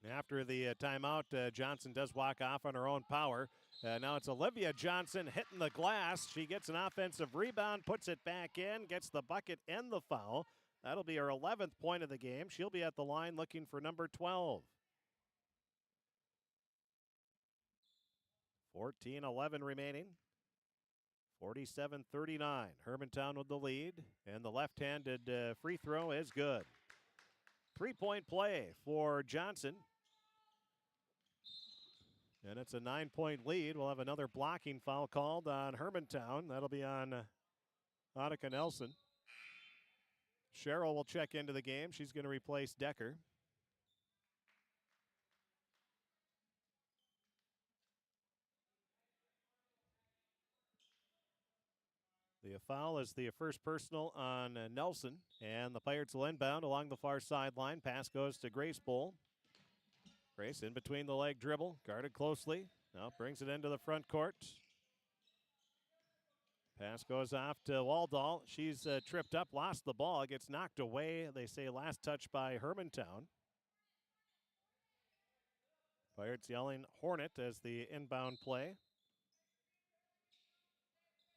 After the timeout, Johnson does walk off on her own power. Now it's Olivia Johnson hitting the glass. She gets an offensive rebound, puts it back in, gets the bucket and the foul. That'll be her 11th point of the game. She'll be at the line looking for number 12. 14-11 remaining. 47-39. Hermantown with the lead, and the left-handed free throw is good. 3-point play for Johnson. And it's a 9-point lead. We'll have another blocking foul called on Hermantown. That'll be on Annika Nelson. Cheryl will check into the game. She's going to replace Decker. The foul is the first personal on Nelson, and the Pirates will inbound along the far sideline. Pass goes to Grace Bull. Grace in between the leg dribble, guarded closely. Now brings it into the front court. Pass goes off to Waldall. She's tripped up, lost the ball, gets knocked away. They say last touch by Hermantown. Pirates yelling Hornet as the inbound play.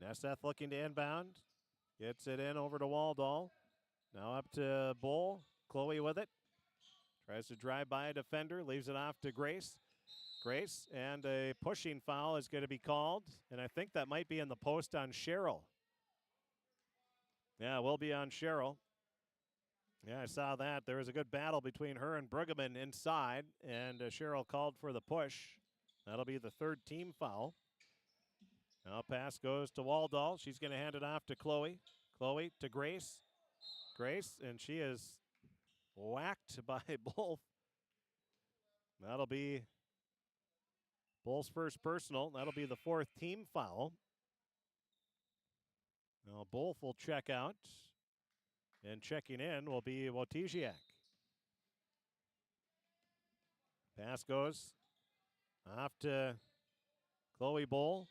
Nesseth looking to inbound. Gets it in over to Waldall. Now up to Bull. Chloe with it. Tries to drive by a defender. Leaves it off to Grace. Grace, and a pushing foul is going to be called. And I think that might be in the post on Cheryl. Yeah, it will be on Cheryl. Yeah, I saw that. There was a good battle between her and Brueggemann inside. And Cheryl called for the push. That'll be the third team foul. Now pass goes to Waldall. She's going to hand it off to Chloe. Chloe to Grace. Grace, and she is whacked by Bull. That'll be Bull's first personal. That'll be the fourth team foul. Now Bull will check out. And checking in will be Wojciech. Pass goes off to Chloe Bull.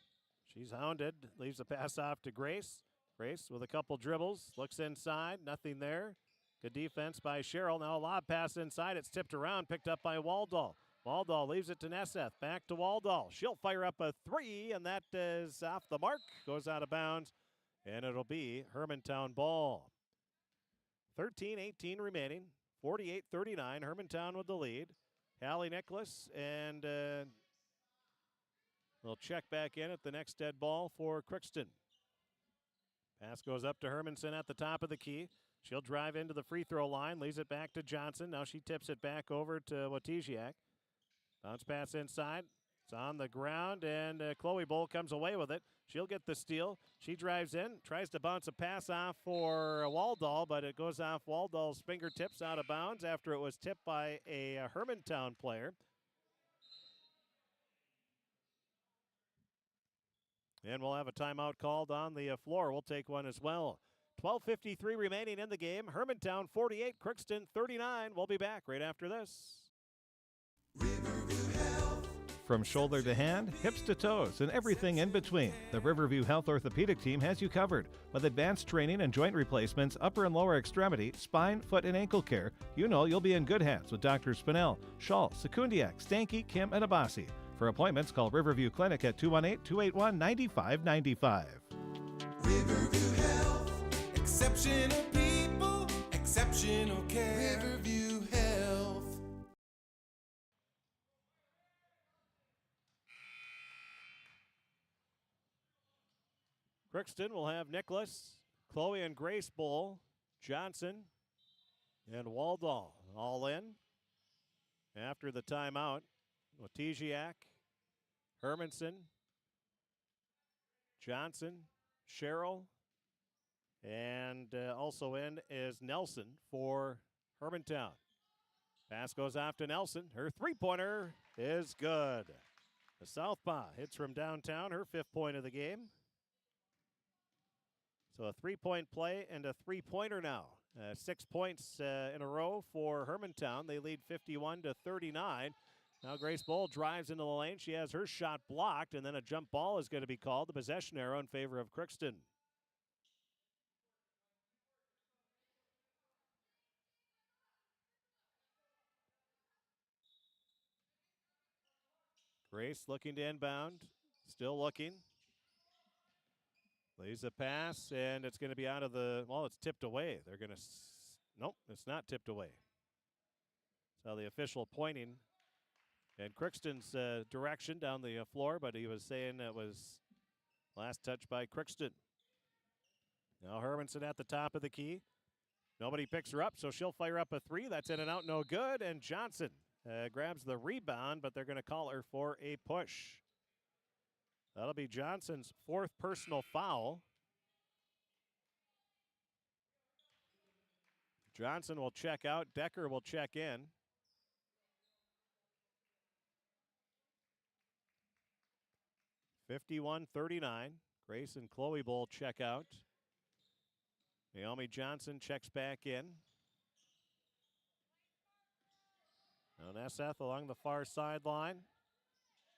She's hounded, leaves a pass off to Grace. Grace with a couple dribbles, looks inside, nothing there. Good defense by Cheryl. Now a lob pass inside. It's tipped around, picked up by Waldall. Waldall leaves it to Nesseth. Back to Waldall. She'll fire up a three, and that is off the mark. Goes out of bounds, and it'll be Hermantown ball. 13-18 remaining. 48-39. Hermantown with the lead. Hallie Nicholas and they'll check back in at the next dead ball for Crookston. Pass goes up to Hermanson at the top of the key. She'll drive into the free throw line, leaves it back to Johnson. Now she tips it back over to Wojciech. Bounce pass inside. It's on the ground, and Chloe Bull comes away with it. She'll get the steal. She drives in, tries to bounce a pass off for Waldall, but it goes off Waldall's fingertips out of bounds after it was tipped by a Hermantown player. And we'll have a timeout called on the floor. We'll take one as well. 12:53 remaining in the game. Hermantown 48, Crookston 39. We'll be back right after this. Riverview Health from shoulder to hand, hips to toes, and everything in between. The Riverview Health Orthopedic Team has you covered. With advanced training and joint replacements, upper and lower extremity, spine, foot, and ankle care, you know you'll be in good hands with Dr. Spinell, Schall, Sekundiak, Stanky, Kim, and Abasi. For appointments, call Riverview Clinic at 218-281-9595. Riverview Health, exceptional people, exceptional care. Riverview Health. Crookston will have Nicholas, Chloe and Grace Bull, Johnson, and Waldall all in. After the timeout, Letiziak, Hermanson, Johnson, Sherrill, and also in is Nelson for Hermantown. Pass goes off to Nelson. Her three-pointer is good. The southpaw hits from downtown, her 5th point of the game. So a 3-point play and a 3-pointer now. 6 points in a row for Hermantown. They lead 51-39. Now Grace Bull drives into the lane. She has her shot blocked, and then a jump ball is going to be called. The possession arrow in favor of Crookston. Grace looking to inbound. Still looking. Lays a pass, and it's going to be out of the, well, it's tipped away. They're going to, nope, it's not tipped away. So the official pointing in Crookston's direction down the floor, but he was saying it was last touch by Crookston. Now Hermanson at the top of the key. Nobody picks her up, so she'll fire up a three. That's in and out, no good. And Johnson grabs the rebound, but they're going to call her for a push. That'll be Johnson's 4th personal foul. Johnson will check out. Decker will check in. (51-39). Grace and Chloe Bull check out. Naomi Johnson checks back in. Now Nesseth along the far sideline.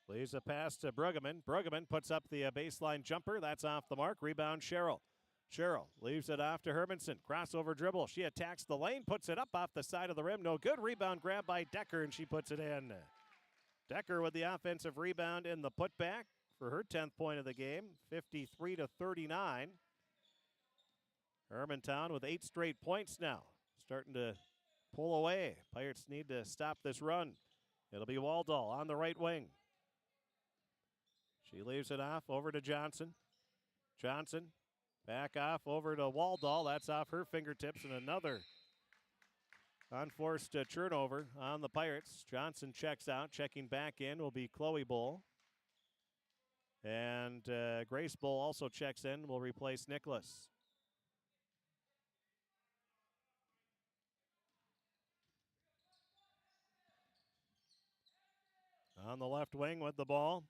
Leaves a pass to Bruggeman. Bruggeman puts up the baseline jumper. That's off the mark. Rebound Sherrill. Sherrill leaves it off to Hermanson. Crossover dribble. She attacks the lane. Puts it up off the side of the rim. No good. Rebound grab by Decker, and she puts it in. Decker with the offensive rebound in the putback for her 10th point of the game. 53-39. Hermantown with 8 straight points now. Starting to pull away. Pirates need to stop this run. It'll be Waldall on the right wing. She leaves it off over to Johnson. Johnson back off over to Waldall. That's off her fingertips, and another unforced turnover on the Pirates. Johnson checks out. Checking back in will be Chloe Bull. And Grace Bull also checks in. Will replace Nicholas. On the left wing with the ball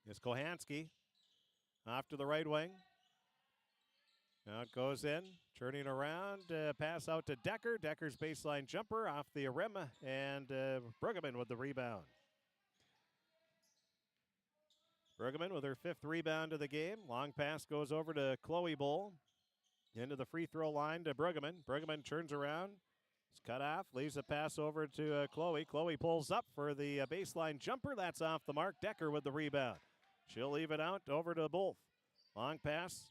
is Kohanski. Off to the right wing. Now it goes in, turning around, pass out to Decker. Decker's baseline jumper off the rim, and Bruggeman with the rebound. Bruggeman with her 5th rebound of the game. Long pass goes over to Chloe Bull. Into the free throw line to Bruggeman. Bruggeman turns around. It's cut off, leaves a pass over to Chloe. Chloe pulls up for the baseline jumper. That's off the mark. Decker with the rebound. She'll leave it out over to Wolf. Long pass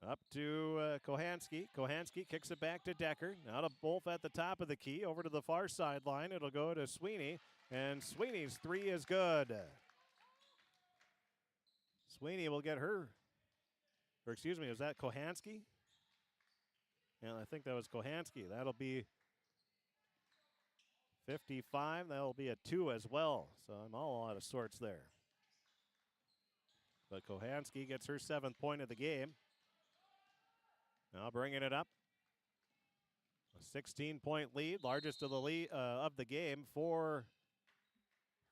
up to Kohanski. Kohanski kicks it back to Decker. Now to Wolf at the top of the key. Over to the far sideline. It'll go to Sweeney. And Sweeney's 3 is good. Sweeney will get her. Or excuse me, was that Kohanski? Yeah, I think that was Kohanski. That'll be 55. That'll be a 2 as well. So I'm all out of sorts there. But Kohanski gets her 7th point of the game. Now bringing it up. A 16-point lead, largest of the game for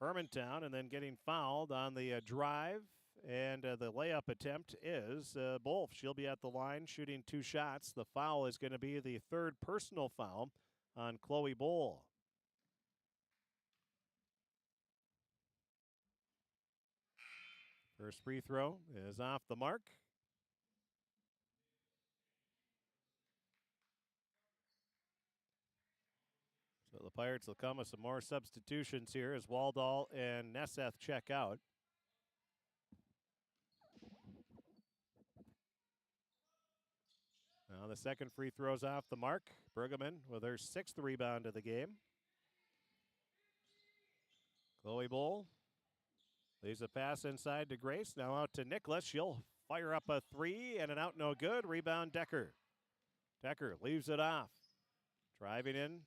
Hermantown, and then getting fouled on the drive. And the layup attempt is Wolf. She'll be at the line shooting 2 shots. The foul is going to be the 3rd personal foul on Chloe Bull. First free throw is off the mark. So the Pirates will come with some more substitutions here as Waldall and Nesseth check out. Now the second free throw's off the mark. Bruggeman with her 6th rebound of the game. Chloe Bull leaves a pass inside to Grace. Now out to Nicholas. She'll fire up a 3 and an out no good. Rebound Decker. Decker leaves it off. Driving in.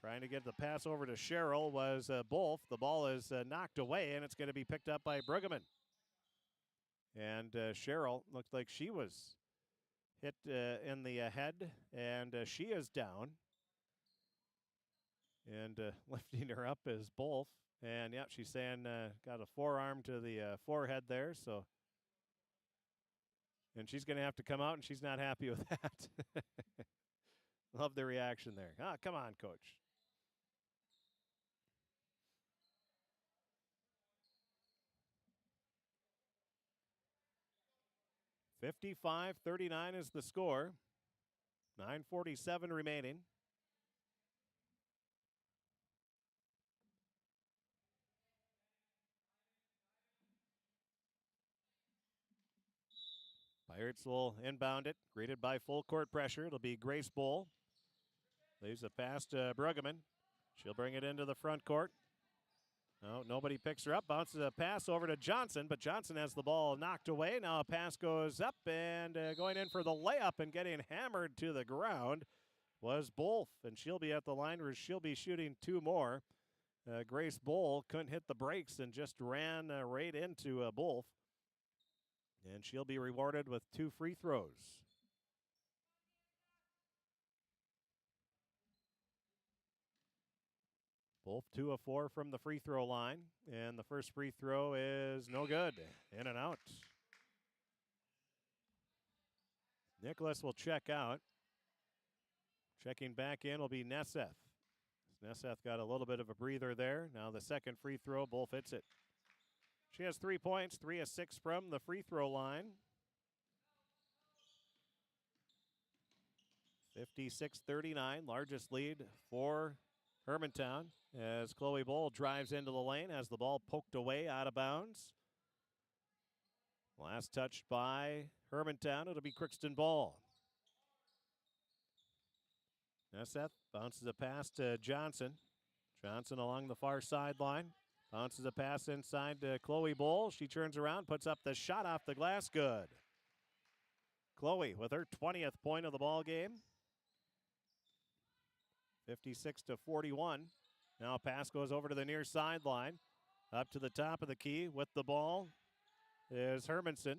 Trying to get the pass over to Cheryl was Bolf. The ball is knocked away, and it's going to be picked up by Bruggeman. And Cheryl looked like she was hit in the head, and she is down. And lifting her up is Bolf. And, yeah, she's saying got a forearm to the forehead there. So, and she's going to have to come out, and she's not happy with that. Love the reaction there. Ah, come on, coach. (55-39) is the score. 9:47 remaining. Pirates will inbound it, greeted by full court pressure. It'll be Grace Bull. Leaves a pass to Bruggeman. She'll bring it into the front court. No, nobody picks her up. Bounces a pass over to Johnson, but Johnson has the ball knocked away. Now a pass goes up, and going in for the layup and getting hammered to the ground was Bolf, and she'll be at the line where she'll be shooting 2 more. Grace Bull couldn't hit the brakes and just ran right into Bolf, and she'll be rewarded with 2 free throws. Both 2 of 4 from the free throw line, and the first free throw is no good. In and out. Nicholas will check out. Checking back in will be Nesseth. Nesseth got a little bit of a breather there. Now the second free throw, Bolf hits it. She has 3 points, 3 of 6 from the free throw line. 56-39, largest lead for Hermantown as Chloe Bull drives into the lane, has the ball poked away out of bounds. Last touched by Hermantown. It'll be Crookston ball. Nesseth bounces a pass to Johnson. Johnson along the far sideline. Bounces a pass inside to Chloe Bull. She turns around, puts up the shot off the glass. Good. Chloe with her 20th point of the ball game. 56-41. Now a pass goes over to the near sideline. Up to the top of the key with the ball is Hermanson.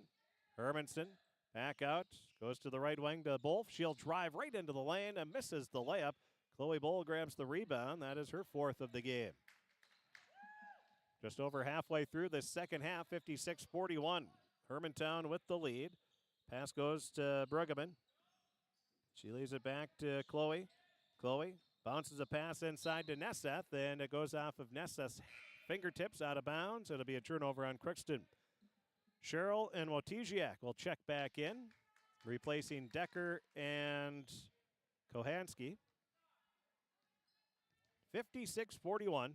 Hermanson back out. Goes to the right wing to Bolf. She'll drive right into the lane and misses the layup. Chloe Bull grabs the rebound. That is her 4th of the game. Just over halfway through the second half, 56-41. Hermantown with the lead. Pass goes to Bruggeman. She leaves it back to Chloe. Chloe bounces a pass inside to Nesseth, and it goes off of Nesseth's fingertips out of bounds. It'll be a turnover on Crookston. Cheryl and Wojciech will check back in, replacing Decker and Kohansky. 56-41.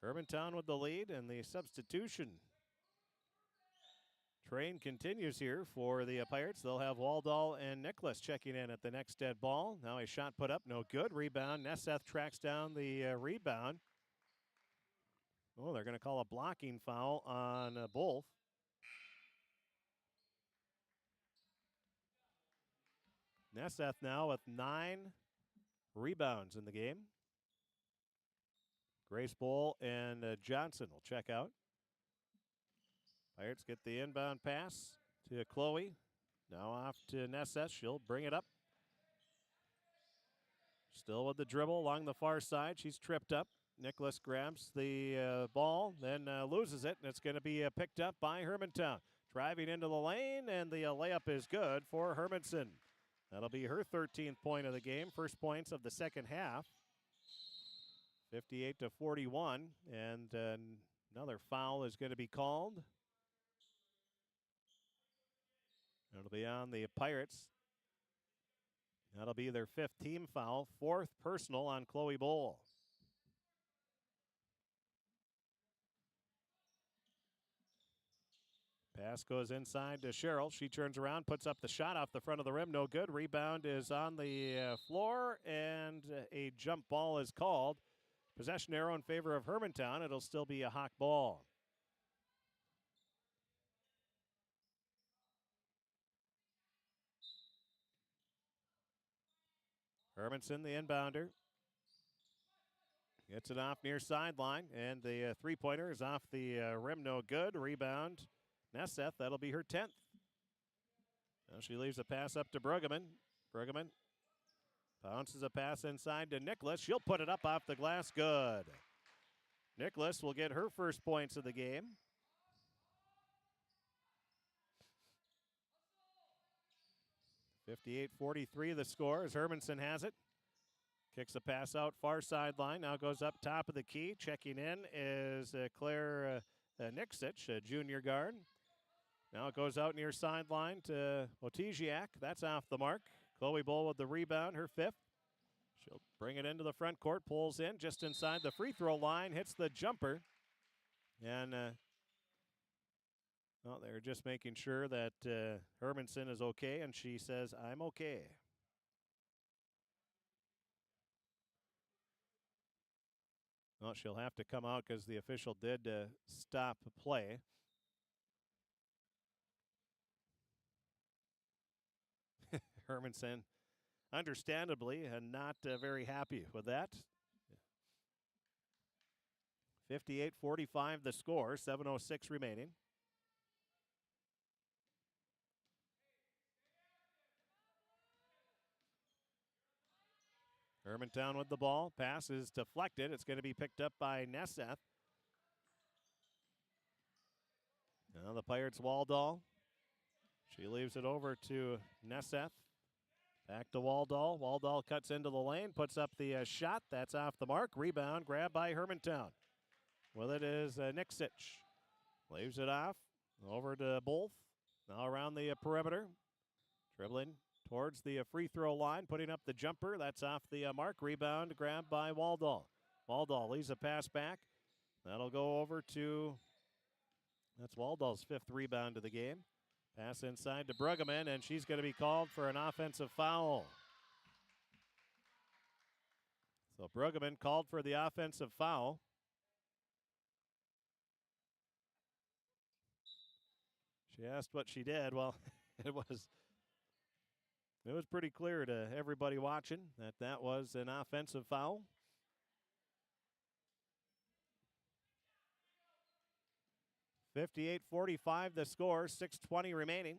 Hermantown with the lead, and the substitution train continues here for the Pirates. They'll have Waldall and Nicholas checking in at the next dead ball. Now a shot put up, no good. Rebound. Nesseth tracks down the rebound. Oh, they're going to call a blocking foul on Bolf. Nesseth now with 9 rebounds in the game. Grace Bull and Johnson will check out. Pirates get the inbound pass to Chloe. Now off to Nesseth. She'll bring it up. Still with the dribble along the far side. She's tripped up. Nicholas grabs the ball, then loses it, and it's going to be picked up by Hermantown. Driving into the lane, and the layup is good for Hermanson. That'll be her 13th point of the game. First points of the second half. 58-41, and Another foul is going to be called. It'll be on the Pirates. That'll be their 5th team foul, 4th personal on Chloe Bowl. Pass goes inside to Cheryl. She turns around, puts up the shot off the front of the rim. No good. Rebound is on the floor, and a jump ball is called. Possession arrow in favor of Hermantown. It'll still be a Hawk ball. Hermanson, the inbounder. Gets it off near sideline, and the three-pointer is off the rim, no good. Rebound, Nesseth, that'll be her 10th. Now she leaves a pass up to Bruggeman. Bruggeman bounces a pass inside to Nicholas. She'll put it up off the glass, good. Nicholas will get her first points of the game. (58-43) the score as Hermanson has it. Kicks a pass out far sideline. Now goes up top of the key. Checking in is Claire Niksich, a junior guard. Now it goes out near sideline to Otiziak. That's off the mark. Chloe Bull with the rebound, her 5th. She'll bring it into the front court, pulls in just inside the free throw line, hits the jumper. And well, they're just making sure that Hermanson is okay, and she says, I'm okay. Well, she'll have to come out because the official did stop play. Hermanson, understandably, not very happy with that. 58-45 the score, 7:06 remaining. Hermantown with the ball. Pass is deflected. It's going to be picked up by Nesseth. Now the Pirates' Waldall. She leaves it over to Nesseth. Back to Waldall. Waldall cuts into the lane, puts up the shot. That's off the mark. Rebound, grab by Hermantown. With it is Niksich. Leaves it off. Over to Bolth. Now around the perimeter. Dribbling towards the free throw line, putting up the jumper. That's off the mark. Rebound, grabbed by Waldall. Waldall leaves a pass back. That'll go over to, that's Waldall's 5th rebound of the game. Pass inside to Bruggeman, and she's going to be called for an offensive foul. So Bruggeman called for the offensive foul. She asked what she did. Well, it was pretty clear to everybody watching that that was an offensive foul. (58-45) the score, 6:20 remaining.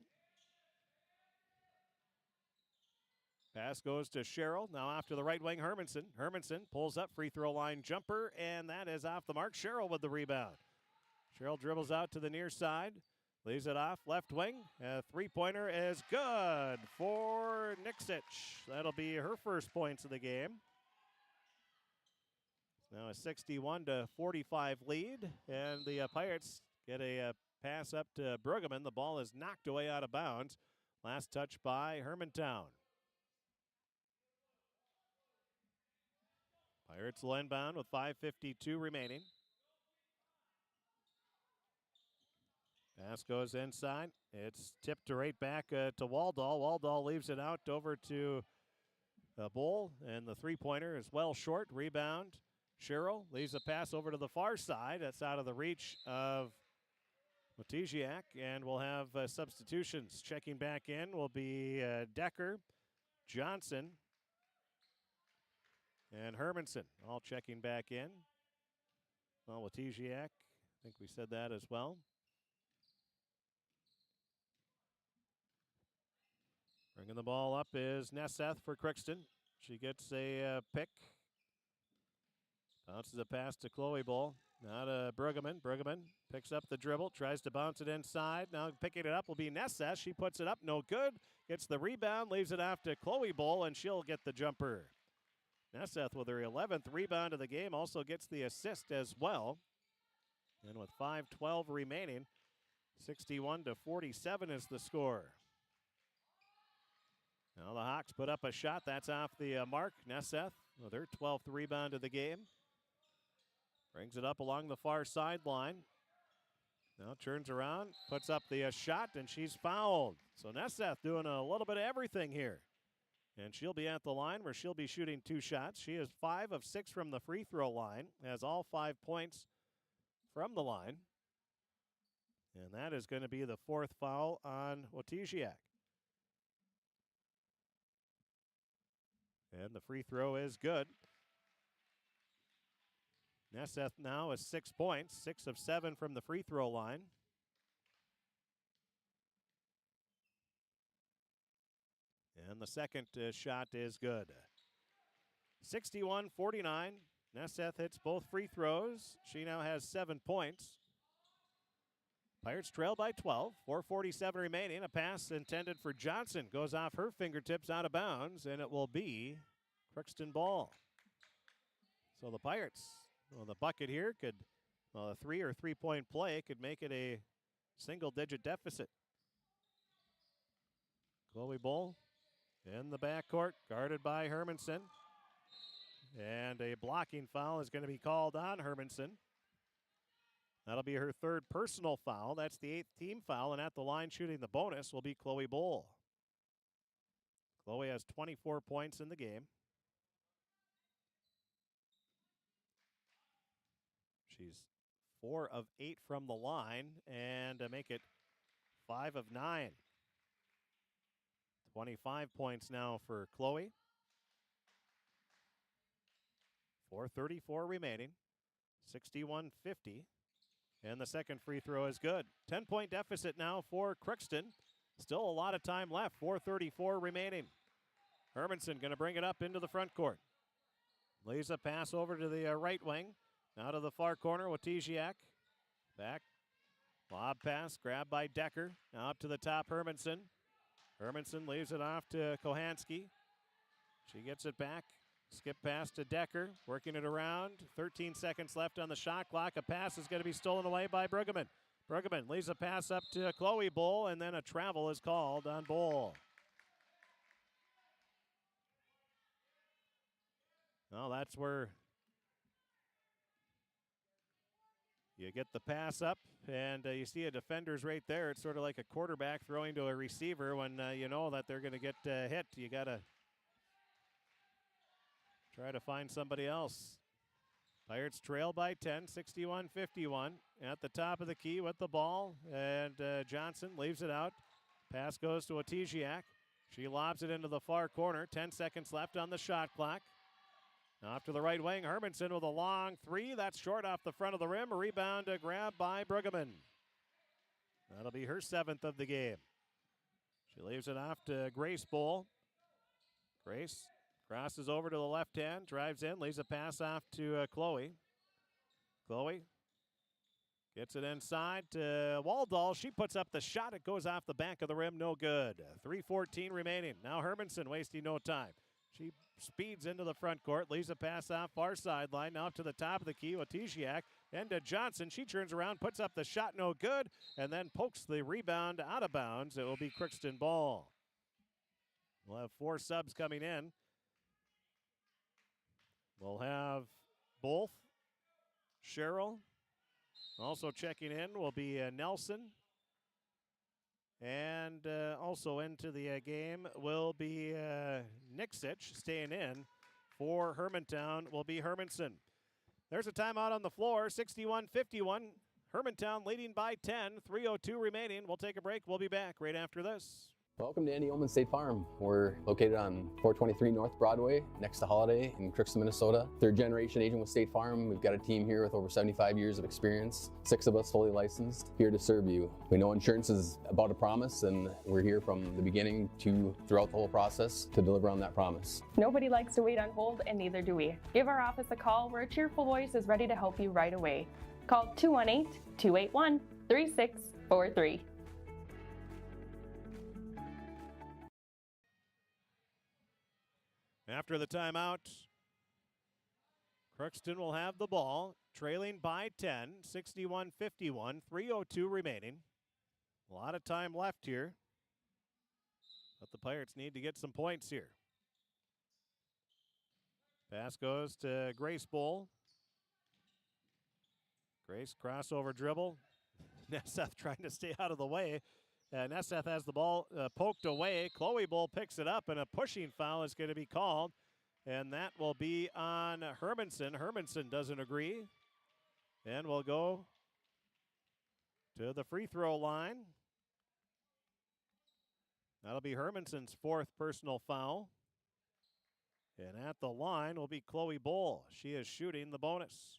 Pass goes to Cheryl. Now off to the right wing, Hermanson. Hermanson pulls up, free throw line jumper, and that is off the mark. Cheryl with the rebound. Cheryl dribbles out to the near side. Leaves it off, left wing. Three-pointer is good for Niksich. That'll be her first points of the game. Now a 61-45 lead, and the Pirates get a pass up to Bruggeman. The ball is knocked away out of bounds. Last touch by Hermantown. Pirates will inbound with 5:52 remaining. Pass goes inside. It's tipped right back to Waldall. Waldall leaves it out over to Bull, and the three-pointer is well short. Rebound. Cheryl leaves a pass over to the far side. That's out of the reach of Matiziak, and we'll have substitutions. Checking back in will be Decker, Johnson, and Hermanson, all checking back in. Well, Matiziak, I think we said that as well. Bringing the ball up is Nesseth for Crookston. She gets a pick. Bounces a pass to Chloe Bull. Now to Bruggeman. Bruggeman picks up the dribble, tries to bounce it inside. Now picking it up will be Nesseth. She puts it up, no good. Gets the rebound, leaves it off to Chloe Bull, and she'll get the jumper. Nesseth with her 11th rebound of the game, also gets the assist as well. And with 5:12 remaining, 61-47 is the score. Now the Hawks put up a shot. That's off the mark. Nesseth with her 12th rebound of the game. Brings it up along the far sideline. Now turns around, puts up the shot, and she's fouled. So Nesseth doing a little bit of everything here. And she'll be at the line where she'll be shooting 2 shots. She is 5 of 6 from the free throw line, has all 5 points from the line. And that is going to be the 4th foul on Wojciak. And the free throw is good. Nesseth now is 6 points, 6 of 7 from the free throw line. And the second shot is good. 61-49. Nesseth hits both free throws. She now has 7 points. Pirates trail by 12. 4:47 remaining. A pass intended for Johnson goes off her fingertips out of bounds, and it will be Crookston ball. So the Pirates, well, the bucket here could, a 3 or 3-point play could make it a single-digit deficit. Chloe Bull in the backcourt, guarded by Hermanson. And a blocking foul is going to be called on Hermanson. That'll be her 3rd personal foul. That's the 8th team foul, and at the line shooting the bonus will be Chloe Bull. Chloe has 24 points in the game. She's 4 of 8 from the line, and make it 5 of 9. 25 points now for Chloe. 4:34 remaining. 61-50. And the second free throw is good. 10-point deficit now for Crookston. Still a lot of time left. 4:34 remaining. Hermanson going to bring it up into the front court. Lays a pass over to the right wing. Out of the far corner, Wojciak. Back. Lob pass, grabbed by Decker. Now up to the top, Hermanson. Hermanson leaves it off to Kohanski. She gets it back. Skip pass to Decker, working it around. 13 seconds left on the shot clock. A pass is going to be stolen away by Bruggeman. Bruggeman leaves a pass up to Chloe Bull, and then a travel is called on Bull. Well, that's where you get the pass up, and you see a defender's right there. It's sort of like a quarterback throwing to a receiver when you know that they're going to get hit. You got to try to find somebody else. Pirates trail by 10, 61-51. At the top of the key with the ball, and Johnson leaves it out. Pass goes to Wojciak. She lobs it into the far corner. 10 seconds left on the shot clock. Off to the right wing, Hermanson with a long 3. That's short off the front of the rim. A rebound grab by Bruggeman. That'll be her 7th of the game. She leaves it off to Grace Bull. Grace crosses over to the left hand, drives in, leaves a pass off to Chloe. Chloe gets it inside to Waldall. She puts up the shot. It goes off the back of the rim. No good. 3:14 remaining. Now Hermanson wasting no time. She speeds into the front court, leaves a pass off far sideline. Now up to the top of the key, Wojciak. And to Johnson. She turns around, puts up the shot. No good. And then pokes the rebound out of bounds. It will be Crookston ball. We'll have 4 subs coming in. We'll have both. Sherrill. Also checking in will be Nelson. And also into the game will be Nixic. Staying in for Hermantown will be Hermanson. There's a timeout on the floor, 61-51. Hermantown leading by 10, 3:02 remaining. We'll take a break. We'll be back right after this. Welcome to Andy Oman State Farm. We're located on 423 North Broadway, next to Holiday in Crookston, Minnesota. 3rd generation agent with State Farm. We've got a team here with over 75 years of experience. 6 of us fully licensed, here to serve you. We know insurance is about a promise, and we're here from the beginning to throughout the whole process to deliver on that promise. Nobody likes to wait on hold, and neither do we. Give our office a call where a cheerful voice is ready to help you right away. Call 218-281-3643. After the timeout, Crookston will have the ball, trailing by 10, 61-51, 3:02 remaining. A lot of time left here, but the Pirates need to get some points here. Pass goes to Grace Bull. Grace crossover dribble. Nesseth trying to stay out of the way. Nesseth has the ball poked away. Chloe Bull picks it up, and a pushing foul is going to be called. And that will be on Hermanson. Hermanson doesn't agree. And we'll go to the free throw line. That'll be Hermanson's 4th personal foul. And at the line will be Chloe Bull. She is shooting the bonus.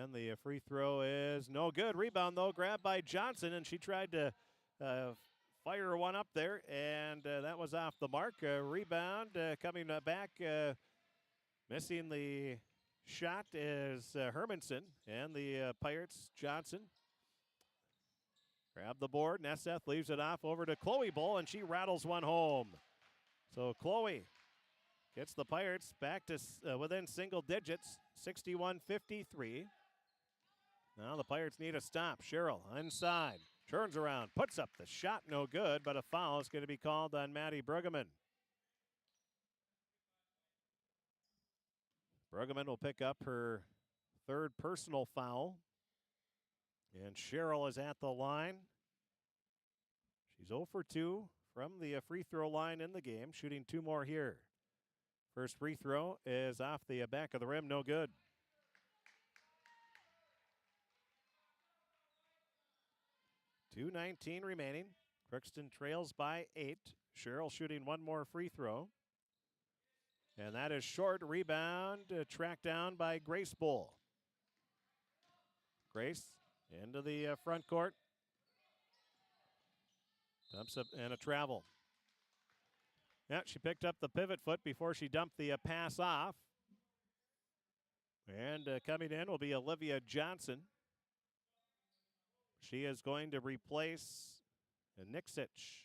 And the free throw is no good. Rebound, though, grabbed by Johnson, and she tried to fire one up there, and that was off the mark. Rebound coming back, missing the shot is Hermanson, and the Pirates, Johnson. Grab the board. Nesseth leaves it off over to Chloe Bull, and she rattles one home. So Chloe gets the Pirates back to within single digits, 61-53. Now the Pirates need a stop. Cheryl inside, turns around, puts up the shot, no good, but a foul is going to be called on Maddie Bruggeman. Bruggeman will pick up her 3rd personal foul. And Cheryl is at the line. She's 0 for 2 from the free throw line in the game, shooting 2 more here. First free throw is off the back of the rim, no good. .219 remaining. Crookston trails by 8. Cheryl shooting 1 more free throw. And that is short. Rebound tracked down by Grace Bull. Grace into the front court. Dumps up and a travel. Yeah, she picked up the pivot foot before she dumped the pass off. And coming in will be Olivia Johnson. She is going to replace Nixich.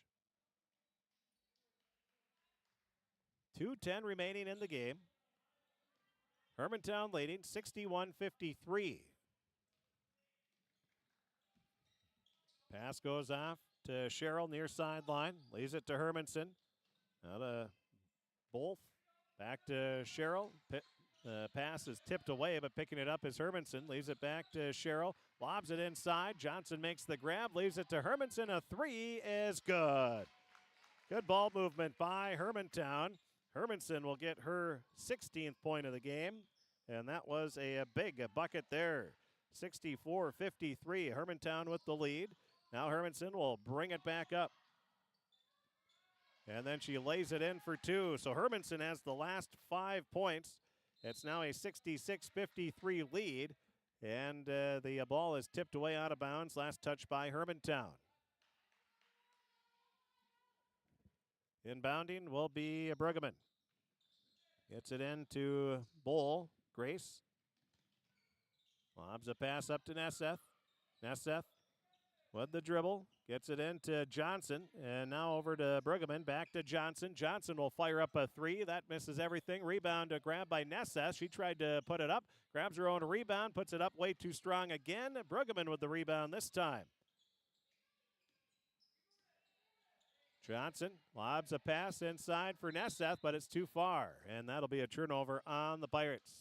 2:10 remaining in the game. Hermantown leading 61-53. Pass goes off to Cheryl near sideline. Leaves it to Hermanson. Now to Wolf. Back to Cheryl. Pass is tipped away, but picking it up is Hermanson. Leaves it back to Cheryl. Lobs it inside. Johnson makes the grab. Leaves it to Hermanson. A 3 is good. Good ball movement by Hermantown. Hermanson will get her 16th point of the game, and that was a big bucket there. 64-53. Hermantown with the lead. Now Hermanson will bring it back up. And then she lays it in for 2. So Hermanson has the last 5 points. It's now a 66-53 lead. And the ball is tipped away out of bounds. Last touch by Hermantown. Inbounding will be Bruggeman. Gets it into Bull. Grace. Lobs a pass up to Nesseth. Nesseth with the dribble. Gets it into Johnson. And now over to Bruggeman. Back to Johnson. Johnson will fire up a 3. That misses everything. Rebound grabbed by Nesseth. She tried to put it up. Grabs her own rebound. Puts it up way too strong again. Bruggeman with the rebound this time. Johnson lobs a pass inside for Nesseth, but it's too far. And that'll be a turnover on the Pirates.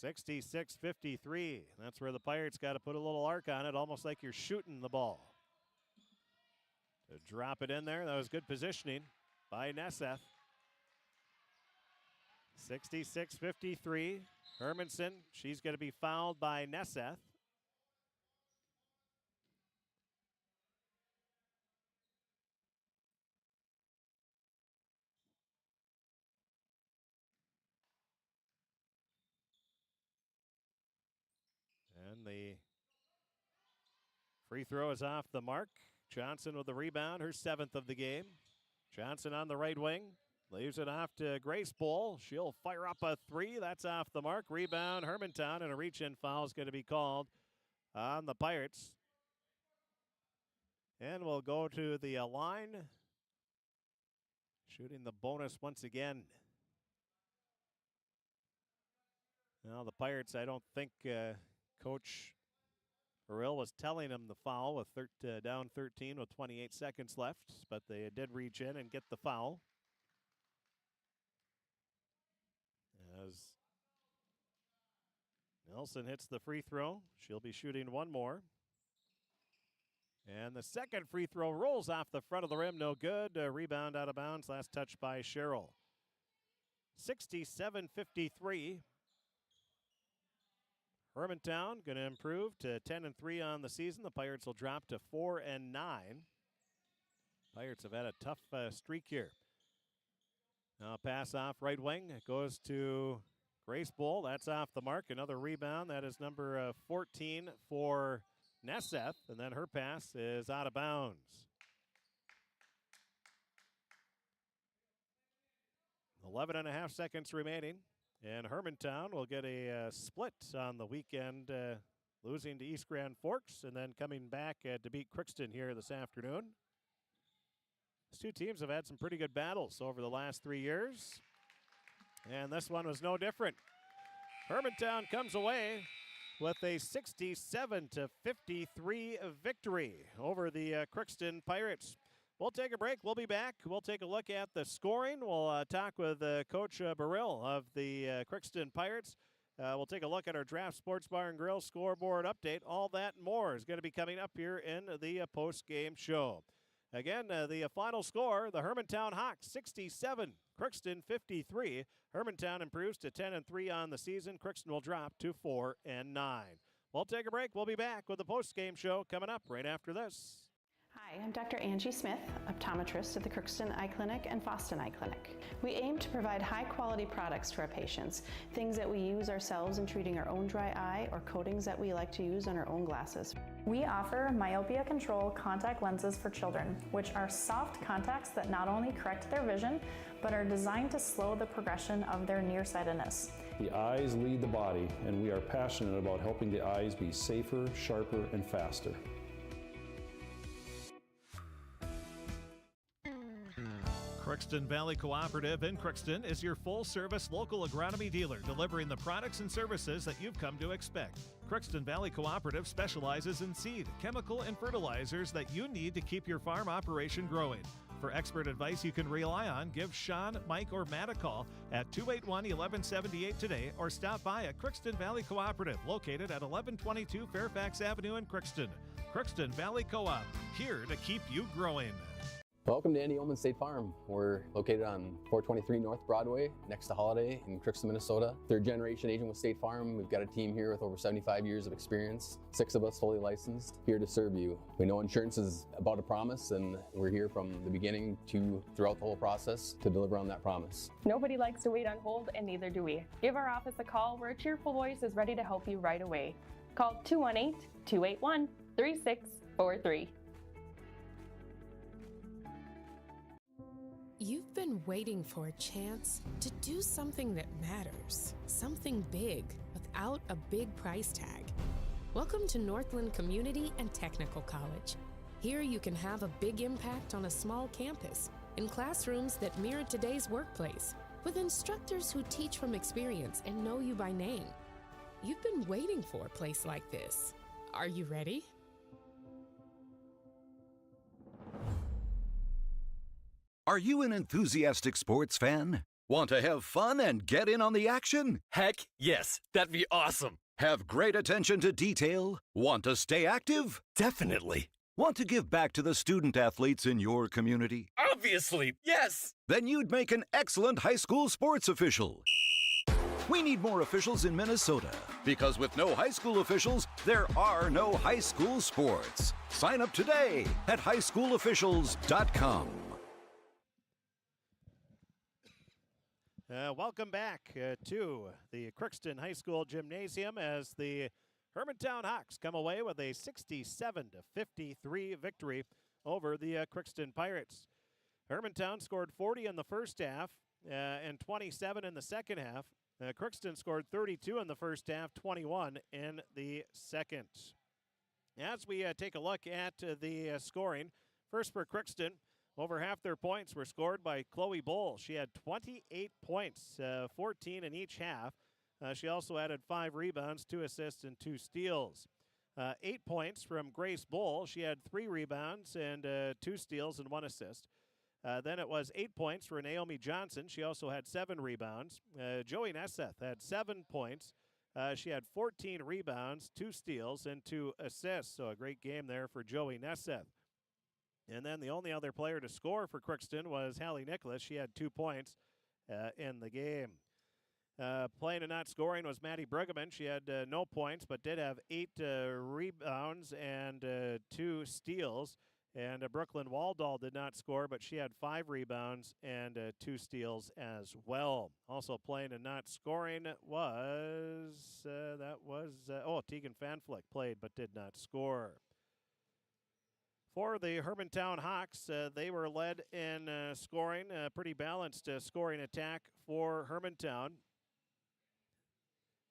66-53. That's where the Pirates got to put a little arc on it, almost like you're shooting the ball. To drop it in there, that was good positioning by Nesseth. 66-53. Hermanson, she's going to be fouled by Nesseth. And the free throw is off the mark. Johnson with the rebound, her 7th of the game. Johnson on the right wing. Leaves it off to Grace Bowl. She'll fire up a three. That's off the mark. Rebound, Hermantown, and a reach-in foul is going to be called on the Pirates. And we'll go to the line. Shooting the bonus once again. Now the Pirates, I don't think Coach Burrell was telling him the foul with down 13 with 28 seconds left, but they did reach in and get the foul. As Nelson hits the free throw, she'll be shooting one more. And the second free throw rolls off the front of the rim, no good. Rebound out of bounds, last touch by Sherrill. 67-53. Hermantown going to improve to 10-3 on the season. The Pirates will drop to 4-9. Pirates have had a tough streak here. Now pass off right wing. It goes to Grace Bowl. That's off the mark. Another rebound. That is number 14 for Nesseth. And then her pass is out of bounds. 11.5 seconds remaining. And Hermantown will get a split on the weekend, losing to East Grand Forks and then coming back to beat Crookston here this afternoon. These two teams have had some pretty good battles over the last 3 years, and this one was no different. Hermantown comes away with a 67-53 victory over the Crookston Pirates. We'll take a break. We'll be back. We'll take a look at the scoring. We'll talk with Coach Burrell of the Crookston Pirates. We'll take a look at our Draft Sports Bar and Grill scoreboard update. All that and more is going to be coming up here in the post-game show. Again, the final score, the Hermantown Hawks 67, Crookston 53. Hermantown improves to 10-3 on the season. Crookston will drop to 4-9. We'll take a break. We'll be back with the post-game show coming up right after this. Hi, I'm Dr. Angie Smith, optometrist at the Crookston Eye Clinic and Foston Eye Clinic. We aim to provide high-quality products to our patients, things that we use ourselves in treating our own dry eye or coatings that we like to use on our own glasses. We offer myopia control contact lenses for children, which are soft contacts that not only correct their vision, but are designed to slow the progression of their nearsightedness. The eyes lead the body, and we are passionate about helping the eyes be safer, sharper, and faster. Crookston Valley Cooperative in Crookston is your full-service local agronomy dealer, delivering the products and services that you've come to expect. Crookston Valley Cooperative specializes in seed, chemical, and fertilizers that you need to keep your farm operation growing. For expert advice you can rely on, give Sean, Mike, or Matt a call at 281-1178 today or stop by at Crookston Valley Cooperative, located at 1122 Fairfax Avenue in Crookston. Crookston Valley Co-op, here to keep you growing. Welcome to Andy Oman State Farm. We're located on 423 North Broadway, next to Holiday in Crookston, Minnesota. Third generation agent with State Farm. We've got a team here with over 75 years of experience. 6 of us fully licensed, here to serve you. We know insurance is about a promise, and we're here from the beginning to throughout the whole process to deliver on that promise. Nobody likes to wait on hold, and neither do we. Give our office a call where a cheerful voice is ready to help you right away. Call 218-281-3643. You've been waiting for a chance to do something that matters, something big without a big price tag. Welcome to Northland Community and Technical College. Here you can have a big impact on a small campus, in classrooms that mirror today's workplace, with instructors who teach from experience and know you by name. You've been waiting for a place like this. Are you ready? Are you an enthusiastic sports fan? Want to have fun and get in on the action? Heck, yes. That'd be awesome. Have great attention to detail? Want to stay active? Definitely. Want to give back to the student athletes in your community? Obviously, yes. Then you'd make an excellent high school sports official. We need more officials in Minnesota, because with no high school officials, there are no high school sports. Sign up today at highschoolofficials.com. Welcome back to the Crookston High School Gymnasium as the Hermantown Hawks come away with a 67-53 victory over the Crookston Pirates. Hermantown scored 40 in the first half and 27 in the second half. Crookston scored 32 in the first half, 21 in the second. As we take a look at the scoring, first for Crookston, over half their points were scored by Chloe Bowl. She had 28 points, 14 in each half. She also added 5 rebounds, 2 assists, and 2 steals. 8 points from Grace Bowl. She had 3 rebounds and 2 steals and 1 assist. Then it was 8 points for Naomi Johnson. She also had 7 rebounds. Joey Nesseth had 7 points. She had 14 rebounds, 2 steals, and 2 assists. So a great game there for Joey Nesseth. And then the only other player to score for Crookston was Hallie Nicholas. She had 2 points in the game. Playing and not scoring was Maddie Brueggemann. She had no points, but did have 8 rebounds and 2 steals. And Brooklyn Waldall did not score, but she had 5 rebounds and 2 steals as well. Also playing and not scoring was, Tegan Fanflick played but did not score. For the Hermantown Hawks, they were led in scoring, a pretty balanced scoring attack for Hermantown.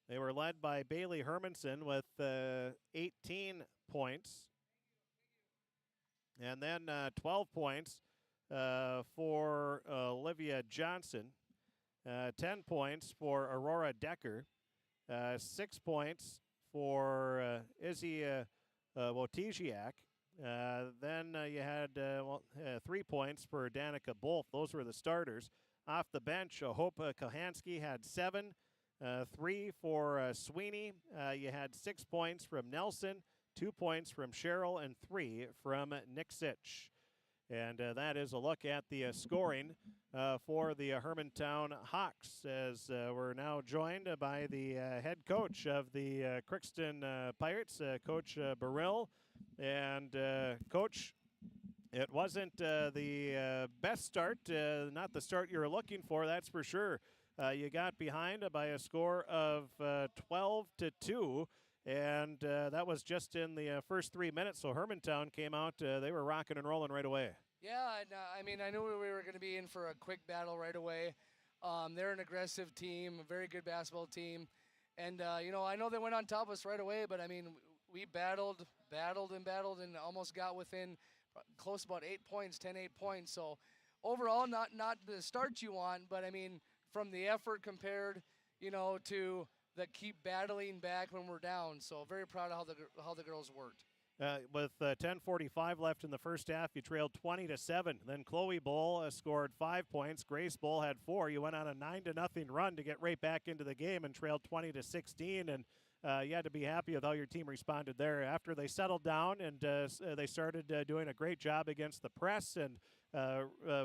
They were led by Bailey Hermanson with 18 points. And then 12 points for Olivia Johnson. 10 points for Aurora Decker. 6 points for Izzy Wojciak. Then you had 3 points for Danica Bolf. Those were the starters. Off the bench, Hope Kohansky had 7. 3 for Sweeney. You had 6 points from Nelson, 2 points from Cheryl, and 3 from Nixich. And that is a look at the scoring for the Hermantown Hawks, as we're now joined by the head coach of the Crookston Pirates, Coach Burrill. And Coach, it wasn't the best start, not the start you were looking for, that's for sure. You got behind by a score of 12-2, and that was just in the first 3 minutes. So Hermantown came out, they were rocking and rolling right away. Yeah, and, I knew we were going to be in for a quick battle right away. They're an aggressive team, a very good basketball team. And, I know they went on top of us right away, but, we battled and almost got within close about 8 points, 10-8 points. So overall, not the start you want, but, from the effort compared, to the keep battling back when we're down. So very proud of how the girls worked. With 10:45 left in the first half, you trailed 20-7. Then Chloe Bull scored 5 points. Grace Bull had 4. You went on a 9-0 run to get right back into the game and trailed 20-16. And you had to be happy with how your team responded there. After they settled down and they started doing a great job against the press, and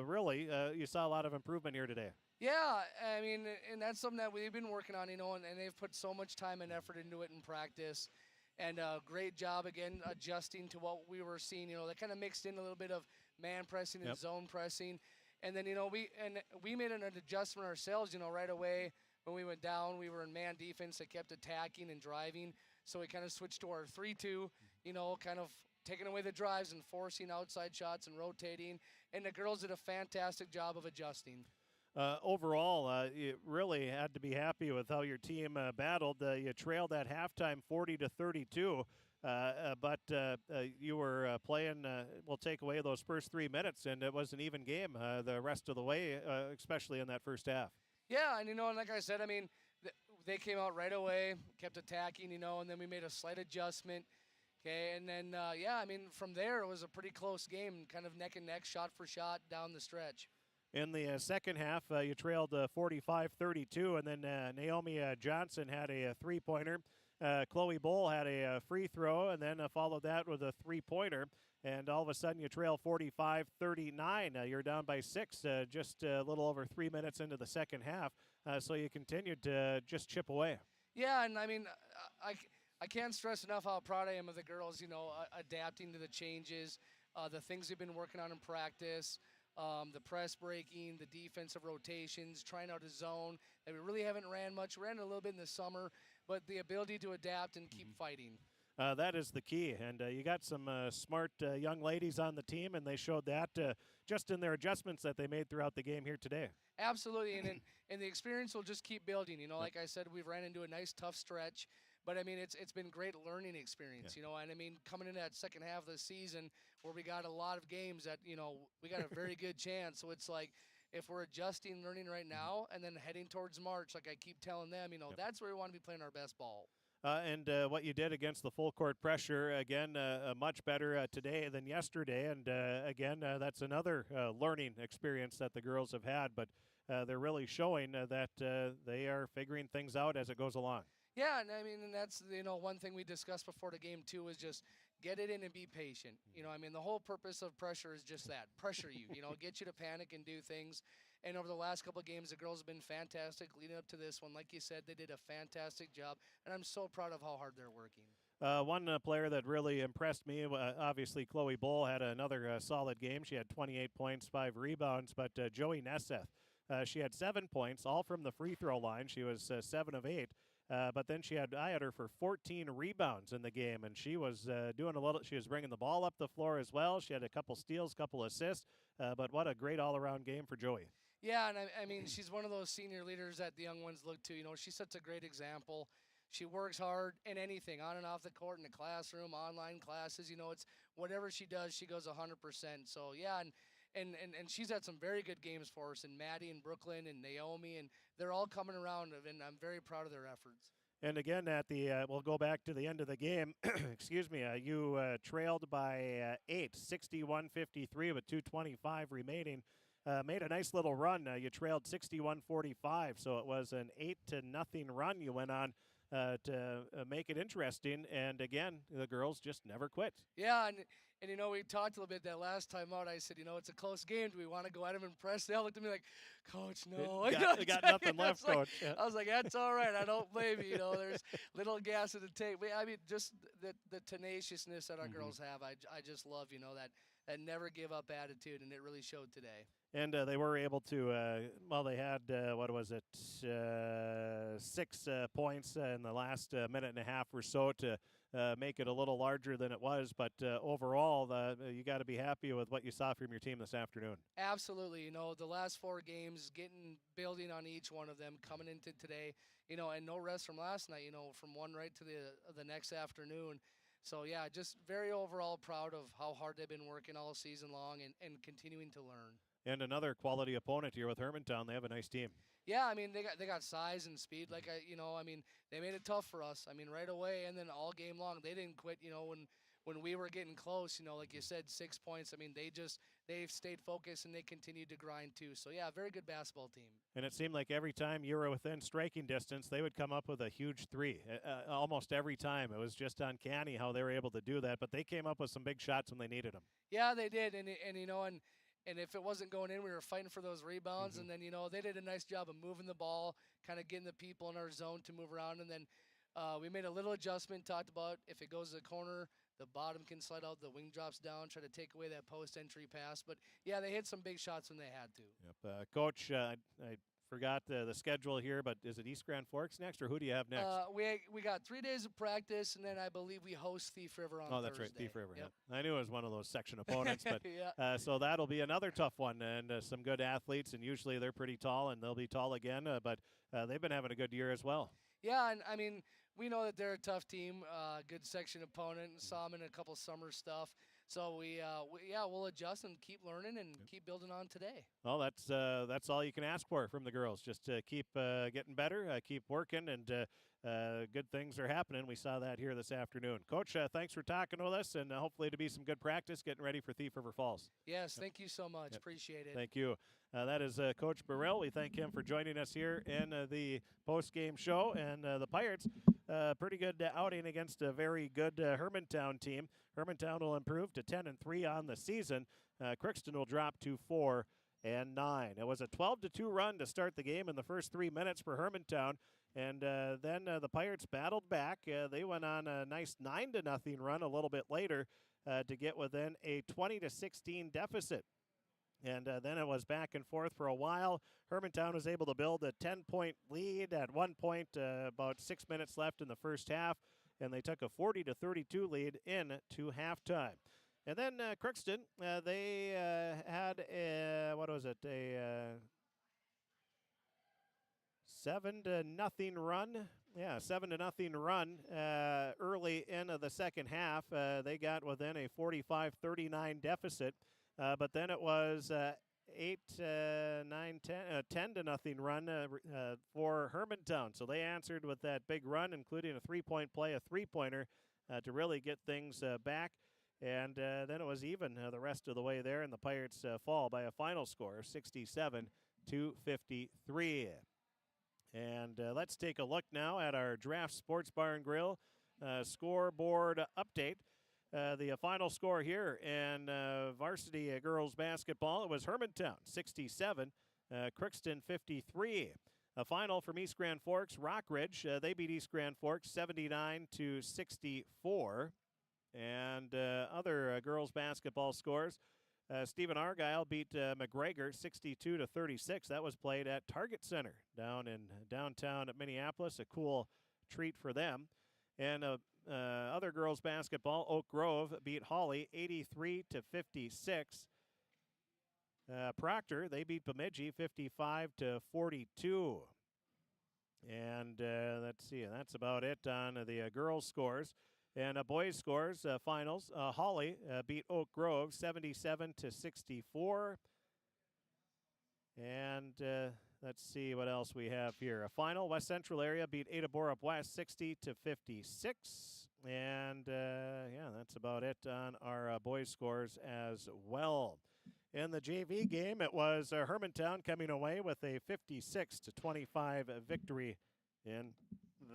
really, you saw a lot of improvement here today. Yeah, and that's something that we've been working on, and they've put so much time and effort into it in practice. And a great job, again, adjusting to what we were seeing. They kind of mixed in a little bit of man pressing and zone pressing. And then, we made an adjustment ourselves, right away. When we went down, we were in man defense. They kept attacking and driving. So we kind of switched to our 3-2, kind of taking away the drives and forcing outside shots and rotating. And the girls did a fantastic job of adjusting. Overall, you really had to be happy with how your team battled. You trailed at halftime 40-32, but you were playing, we'll take away those first 3 minutes, and it was an even game the rest of the way, especially in that first half. Yeah, and, and like I said, they came out right away, kept attacking, and then we made a slight adjustment. Okay, and then, from there, it was a pretty close game, kind of neck and neck, shot for shot down the stretch. In the second half, you trailed 45-32, and then Naomi Johnson had a three-pointer. Chloe Bull had a free throw, and then followed that with a three-pointer. And all of a sudden, you trail 45-39. You're down by 6, just a little over 3 minutes into the second half. So you continued to just chip away. Yeah, and I can't stress enough how proud I am of the girls, adapting to the changes, the things they've been working on in practice. The press breaking, the defensive rotations, trying out a zone that we really haven't ran much. We ran a little bit in the summer, but the ability to adapt and keep fighting. That is the key, and you got some smart young ladies on the team, and they showed that just in their adjustments that they made throughout the game here today. Absolutely, and the experience will just keep building. You know, like I said, we've ran into a nice tough stretch, but I mean it's been great learning experience. You know, and I mean coming into that second half of the season where we got a lot of games that we got a very good chance. So it's like if we're adjusting, learning right now, and then heading towards March, like I keep telling them, that's where we want to be playing our best ball. And what you did against the full court pressure, again, much better today than yesterday. And again, that's another learning experience that the girls have had. But they're really showing that they are figuring things out as it goes along. Yeah, and I mean, and that's one thing we discussed before the game too is just get it in and be patient. I mean, the whole purpose of pressure is just that, pressure you. Get you to panic and do things. And over the last couple of games, the girls have been fantastic leading up to this one. Like you said, they did a fantastic job, and I'm so proud of how hard they're working. One player that really impressed me, obviously Chloe Bull had another solid game. She had 28 points, 5 rebounds, but Joey Nesseth, she had 7 points, all from the free throw line. She was 7 of 8. But then I had her for 14 rebounds in the game, and she was doing a little. She was bringing the ball up the floor as well. She had a couple steals, couple assists. But what a great all-around game for Joey. Yeah, and I mean, she's one of those senior leaders that the young ones look to. She sets a great example. She works hard in anything, on and off the court, in the classroom, online classes. It's whatever she does, she goes 100%. So, yeah, and she's had some very good games for us, and Maddie and Brooklyn and Naomi, and they're all coming around, and I'm very proud of their efforts. And again, we'll go back to the end of the game. Excuse me. You trailed by 8, 61-53 with 2:25 remaining. Made a nice little run. You trailed 61-45, so it was an 8-0 run you went on to make it interesting. And again, the girls just never quit. Yeah, and we talked a little bit that last time out. I said, it's a close game. Do we want to go at them and press? They all looked at me like, Coach, no. We got nothing left, Coach. I was like, that's all right. I don't blame you. There's little gas in the tank. I mean, just the tenaciousness that our girls have. I just love, that never give up attitude, and it really showed today. And they were able to, they had, 6 points in the last minute and a half or so to make it a little larger than it was. But overall, you got to be happy with what you saw from your team this afternoon. Absolutely. The last 4 games, building on each one of them, coming into today, and no rest from last night, from one right to the next afternoon. So, yeah, just very overall proud of how hard they've been working all season long and continuing to learn. And another quality opponent here with Hermantown. They have a nice team. Yeah, I mean, they got size and speed. Like, they made it tough for us. I mean, right away and then all game long. They didn't quit, when we were getting close, like you said, 6 points. I mean, they've stayed focused and they continued to grind too. So, yeah, very good basketball team. And it seemed like every time you were within striking distance, they would come up with a huge 3. Almost every time. It was just uncanny how they were able to do that. But they came up with some big shots when they needed them. Yeah, they did. And if it wasn't going in, we were fighting for those rebounds. And then, they did a nice job of moving the ball, kind of getting the people in our zone to move around. And then we made a little adjustment, talked about if it goes to the corner, the bottom can slide out, the wing drops down, try to take away that post-entry pass. But, yeah, they hit some big shots when they had to. Yep. Coach, I forgot the schedule here, but is it East Grand Forks next, or who do you have next? We got 3 days of practice, and then I believe we host Thief River on Thursday. Oh, that's right, Thief River. Yep. I knew it was one of those section opponents, but yeah. So that'll be another tough one, and some good athletes, and usually they're pretty tall, and they'll be tall again, but they've been having a good year as well. Yeah, and I mean, we know that they're a tough team, good section opponent, and saw them in a couple summer stuff. So we'll adjust and keep learning and keep building on today. Well, that's all you can ask for from the girls. Just keep getting better, keep working, and good things are happening. We saw that here this afternoon. Coach, thanks for talking with us, and hopefully to be some good practice getting ready for Thief River Falls. Yes, thank you so much. Appreciate it. Thank you. That is Coach Burrell. We thank him for joining us here in the post-game show. And the Pirates, pretty good outing against a very good Hermantown team. Hermantown will improve to 10-3 on the season. Crookston will drop to 4-9. It was a 12-2 run to start the game in the first 3 minutes for Hermantown. And then the Pirates battled back. They went on a nice 9-0 run a little bit later to get within a 20-16 deficit. And then it was back and forth for a while. Hermantown was able to build a 10-point lead at one point, about 6 minutes left in the first half. and they took a 40-32 lead into halftime. And then Crookston, they had a 7-0 run. Yeah, 7-0 run early in the second half. They got within a 45-39 deficit, but then it was 10-0 run for Hermantown. So they answered with that big run, including a three-point play, a three-pointer, to really get things back. And then it was even the rest of the way there, and the Pirates fall by a final score of 67-53. And let's take a look now at our Draft Sports Bar and Grill scoreboard update. The final score here in varsity girls basketball, it was Hermantown 67, Crookston 53. A final from East Grand Forks, Rockridge, they beat East Grand Forks 79-64. And other girls basketball scores, Stephen Argyle beat McGregor 62-36. That was played at Target Center down in downtown Minneapolis. A cool treat for them. And other girls basketball, Oak Grove beat Hawley 83-56. Proctor, they beat Bemidji 55-42. And let's see, that's about it on the girls' scores. And boys' scores, finals, Hawley beat Oak Grove 77-64. And let's see what else we have here. A final, West Central area beat Ada Borup West 60-56. And yeah, that's about it on our boys' scores as well. In the JV game, it was Hermantown coming away with a 56-25 victory in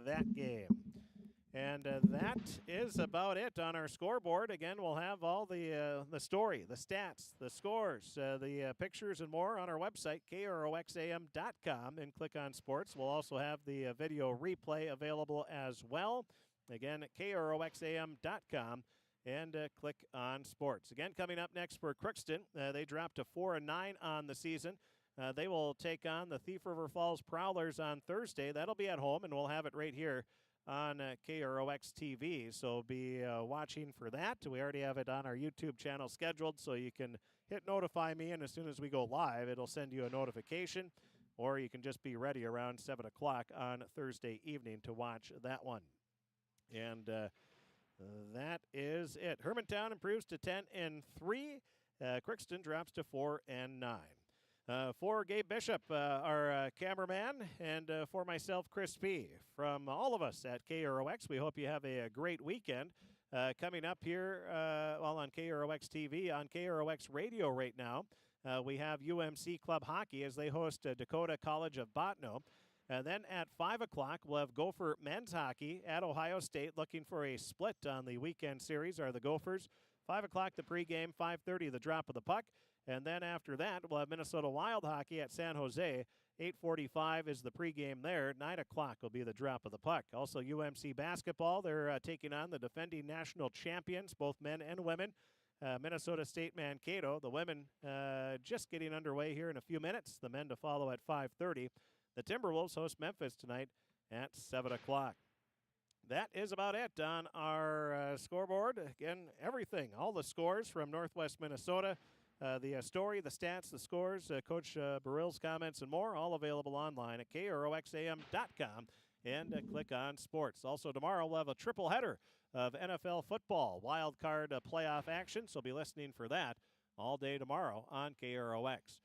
that game. And that is about it on our scoreboard. Again, we'll have all the story, the stats, the scores, the pictures and more on our website, kroxam.com, and click on sports. We'll also have the video replay available as well. Again, at kroxam.com, and click on sports. Again, coming up next for Crookston, they dropped to 4-9 on the season. They will take on the Thief River Falls Prowlers on Thursday. That'll be at home, and we'll have it right here on KROX TV, so be watching for that. We already have it on our YouTube channel scheduled, so you can hit notify me, and as soon as we go live, it'll send you a notification, or you can just be ready around 7 o'clock on Thursday evening to watch that one. And that is it. Hermantown improves to 10-3. Crookston drops to 4-9. For Gabe Bishop, our cameraman, and for myself, Chris P. From all of us at KROX, we hope you have a great weekend. Coming up here on KROX TV, on KROX Radio right now, we have UMC Club Hockey as they host Dakota College of Bottineau. And then at 5 o'clock, we'll have Gopher men's hockey at Ohio State, looking for a split on the weekend series, are the Gophers. 5 o'clock, the pregame, 5:30, the drop of the puck. And then after that, we'll have Minnesota Wild hockey at San Jose. 8:45 is the pregame there. 9 o'clock will be the drop of the puck. Also, UMC basketball, they're taking on the defending national champions, both men and women, Minnesota State Mankato. The women just getting underway here in a few minutes. The men to follow at 5:30. The Timberwolves host Memphis tonight at 7 o'clock. That is about it on our scoreboard. Again, everything, all the scores from Northwest Minnesota, the story, the stats, the scores, Coach Barill's comments, and more, all available online at kroxam.com, and click on sports. Also, tomorrow we'll have a triple header of NFL football, wild card playoff action, so be listening for that all day tomorrow on KROX.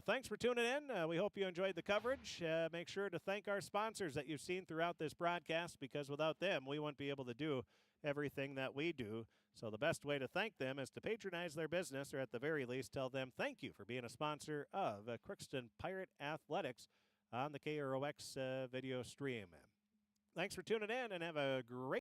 Thanks for tuning in. We hope you enjoyed the coverage. Make sure to thank our sponsors that you've seen throughout this broadcast, because without them, we wouldn't be able to do everything that we do. So the best way to thank them is to patronize their business, or at the very least tell them thank you for being a sponsor of Crookston Pirate Athletics on the KROX video stream. Thanks for tuning in, and have a great